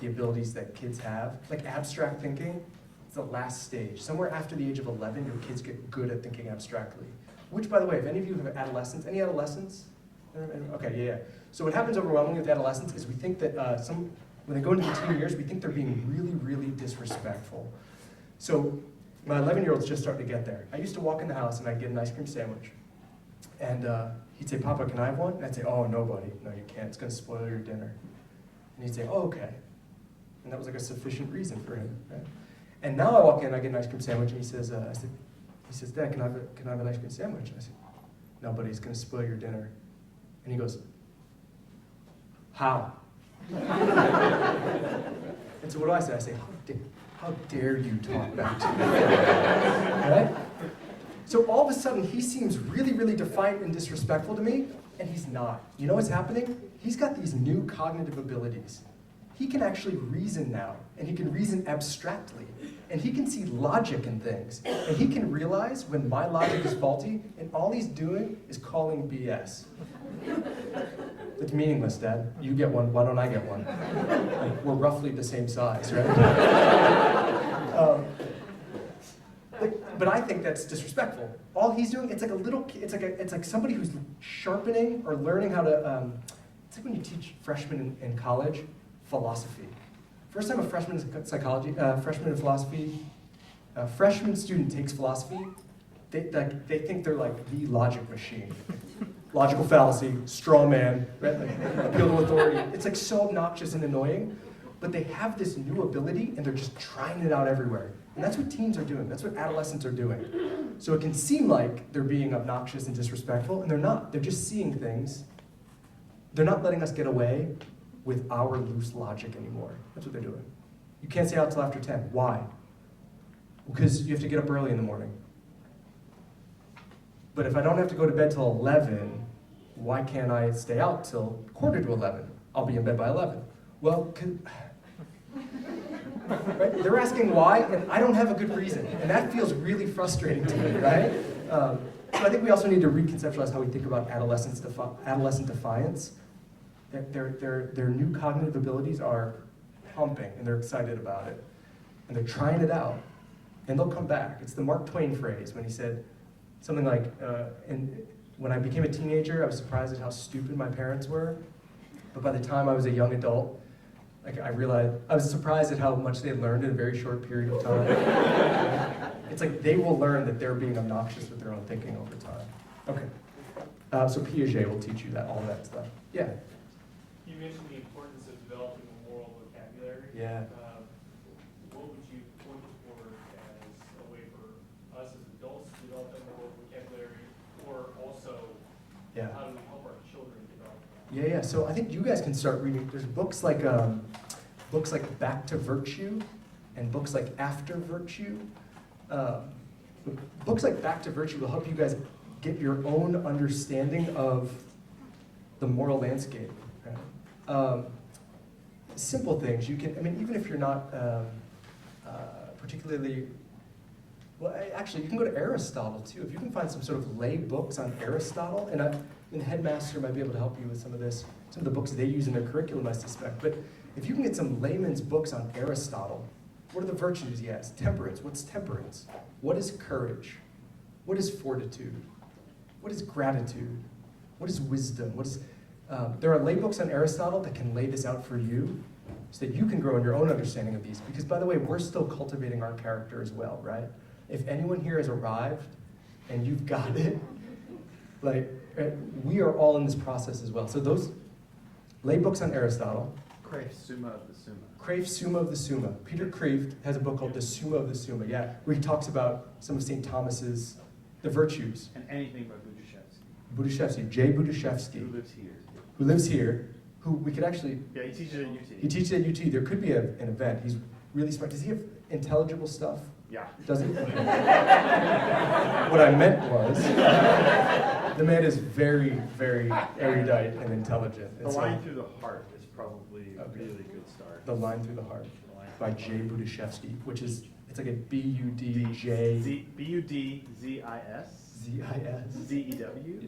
the abilities that kids have. Like abstract thinking, it's the last stage. Somewhere after the age of 11, your kids get good at thinking abstractly. Which, by the way, if any of you have adolescents, any adolescents? Okay, yeah. So what happens overwhelmingly with adolescents is we think that when they go into the teen years, we think they're being really, really disrespectful. So my 11-year-old's just starting to get there. I used to walk in the house and I'd get an ice cream sandwich. And he'd say, Papa, can I have one? And I'd say, oh, no, buddy. No, you can't. It's going to spoil your dinner. And he'd say, oh, okay. And that was like a sufficient reason for him. Right? And now I walk in, I get an ice cream sandwich, and he says, Dad, can I have an ice cream sandwich? And I said, no, buddy, it's going to spoil your dinner. And he goes, how? And so what do I say? I say, how dare you talk back to me? Right? So all of a sudden, he seems really, really defiant and disrespectful to me, and he's not. You know what's happening? He's got these new cognitive abilities. He can actually reason now, and he can reason abstractly, and he can see logic in things, and he can realize when my logic is faulty, and all he's doing is calling BS. It's meaningless, Dad. You get one, why don't I get one? Like, we're roughly the same size, right? But I think that's disrespectful. All he's doing, it's like somebody who's sharpening or learning how to, it's like when you teach freshmen in college philosophy. First time a freshman in psychology, freshman in philosophy, a freshman student takes philosophy, they think they're like the logic machine. Logical fallacy, straw man, right? Like, appeal to authority. It's like so obnoxious and annoying, but they have this new ability and they're just trying it out everywhere. And that's what teens are doing. That's what adolescents are doing. So it can seem like they're being obnoxious and disrespectful, and they're not. They're just seeing things. They're not letting us get away with our loose logic anymore. That's what they're doing. You can't stay out till after 10. Why? Because you have to get up early in the morning. But if I don't have to go to bed till 11, why can't I stay out till 11:15? I'll be in bed by 11. Well, right? They're asking why, and I don't have a good reason. And that feels really frustrating to me, right? So I think we also need to reconceptualize how we think about adolescent defiance. Their new cognitive abilities are pumping, and they're excited about it. And they're trying it out, and they'll come back. It's the Mark Twain phrase when he said something like, and when I became a teenager, I was surprised at how stupid my parents were. But by the time I was a young adult, I realized, I was surprised at how much they had learned in a very short period of time. It's like they will learn that they're being obnoxious with their own thinking over time. Okay, so Piaget will teach you all that stuff. Yeah? You mentioned the importance of developing a moral vocabulary. Yeah. What would you point toward as a way for us as adults to develop that moral vocabulary, or also Yeah. how do we help our children develop that? Yeah, yeah. So I think you guys can start reading. There's books like Back to Virtue, and books like After Virtue. Books like Back to Virtue will help you guys get your own understanding of the moral landscape. Right? Simple things you can. I mean, even if you're not particularly. Well, actually, you can go to Aristotle too. If you can find some sort of lay books on Aristotle, and the headmaster might be able to help you with some of this, some of the books they use in their curriculum, I suspect. But if you can get some layman's books on Aristotle, what are the virtues he has? Temperance. What's temperance? What is courage? What is fortitude? What is gratitude? What is wisdom? What is? There are lay books on Aristotle that can lay this out for you, so that you can grow in your own understanding of these. Because, by the way, we're still cultivating our character as well, right? If anyone here has arrived and you've got it, like, we are all in this process as well. So those lay books on Aristotle. Kreeft, Summa of the Summa. Kreeft, Summa of the Summa. Peter Kreeft has a book called The Summa of the Summa, yeah, where he talks about some of St. Thomas's, the virtues. And anything by Buddhashevsky. Jay Buddhashevsky, Who lives here. who lives here, who we could actually, Yeah, he teaches at UT. he teaches at UT. There could be an event. He's really smart. Does he have intelligible stuff? Yeah. Does he? What I meant was, the man is very, very erudite and intelligent. The And so, Line Through the Heart is probably a Okay. really good start. The Line Through the Heart The Line by Through Jay the Heart. Buddhashevsky, which is, it's like a B-U-D-J-Z-I-S. Buddhizis. Z-E-W.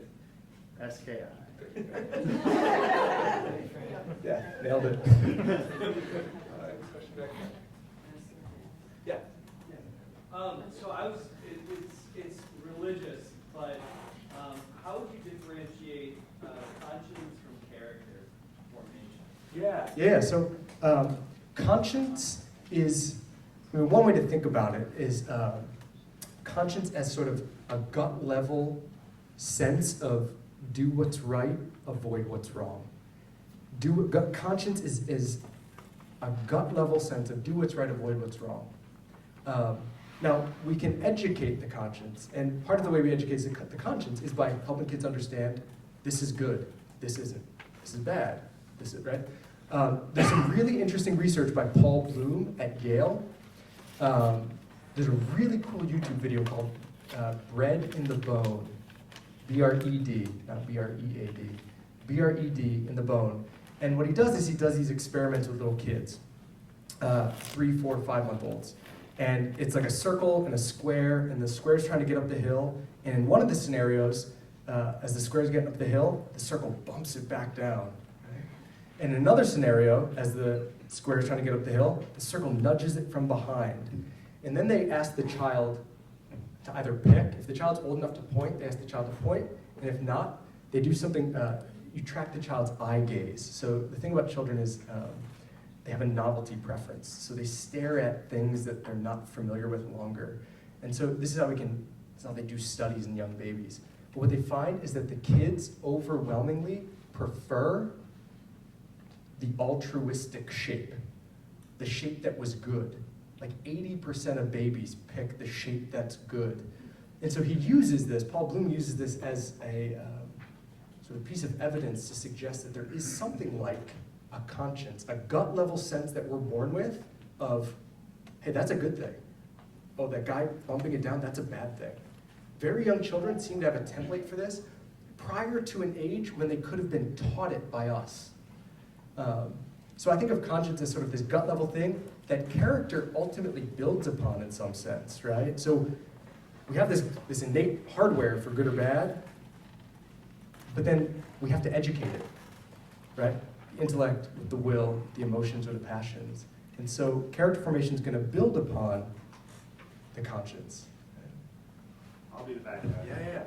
S-K-I. Yeah, nailed it. Question back there. Yeah. So it's religious, but how would you differentiate conscience from character formation? Yeah, so conscience is, I mean, one way to think about it is conscience as sort of a gut level sense of do what's right, avoid what's wrong. Conscience is a gut level sense of do what's right, avoid what's wrong. Now, we can educate the conscience, and part of the way we educate the conscience is by helping kids understand this is good, this isn't, this is bad, this is right. There's some really interesting research by Paul Bloom at Yale. There's a really cool YouTube video called Bread in the Bone, B-R-E-D, not B-R-E-A-D, B-R-E-D in the bone. And what he does is he does these experiments with little kids, 3, 4, 5-month-olds. And it's like a circle and a square, and the square's trying to get up the hill. And in one of the scenarios, as the square's getting up the hill, the circle bumps it back down. Right? And in another scenario, as the square's trying to get up the hill, the circle nudges it from behind. And then they ask the child to either pick. If the child's old enough to point, they ask the child to point. And if not, they do something, you track the child's eye gaze. So the thing about children is they have a novelty preference. So they stare at things that they're not familiar with longer. And so this is how this is how they do studies in young babies. But what they find is that the kids overwhelmingly prefer the altruistic shape, the shape that was good. Like 80% of babies pick the shape that's good. And so he uses this, Paul Bloom uses this as a sort of piece of evidence to suggest that there is something like a conscience, a gut level sense that we're born with of, hey, that's a good thing. Oh, that guy bumping it down, that's a bad thing. Very young children seem to have a template for this prior to an age when they could have been taught it by us. So I think of conscience as sort of this gut level thing that character ultimately builds upon in some sense, right? So we have this innate hardware for good or bad, but then we have to educate it, right? The intellect with the will, the emotions or the passions. And so character formation is going to build upon the conscience. I'll be the bad guy. Yeah.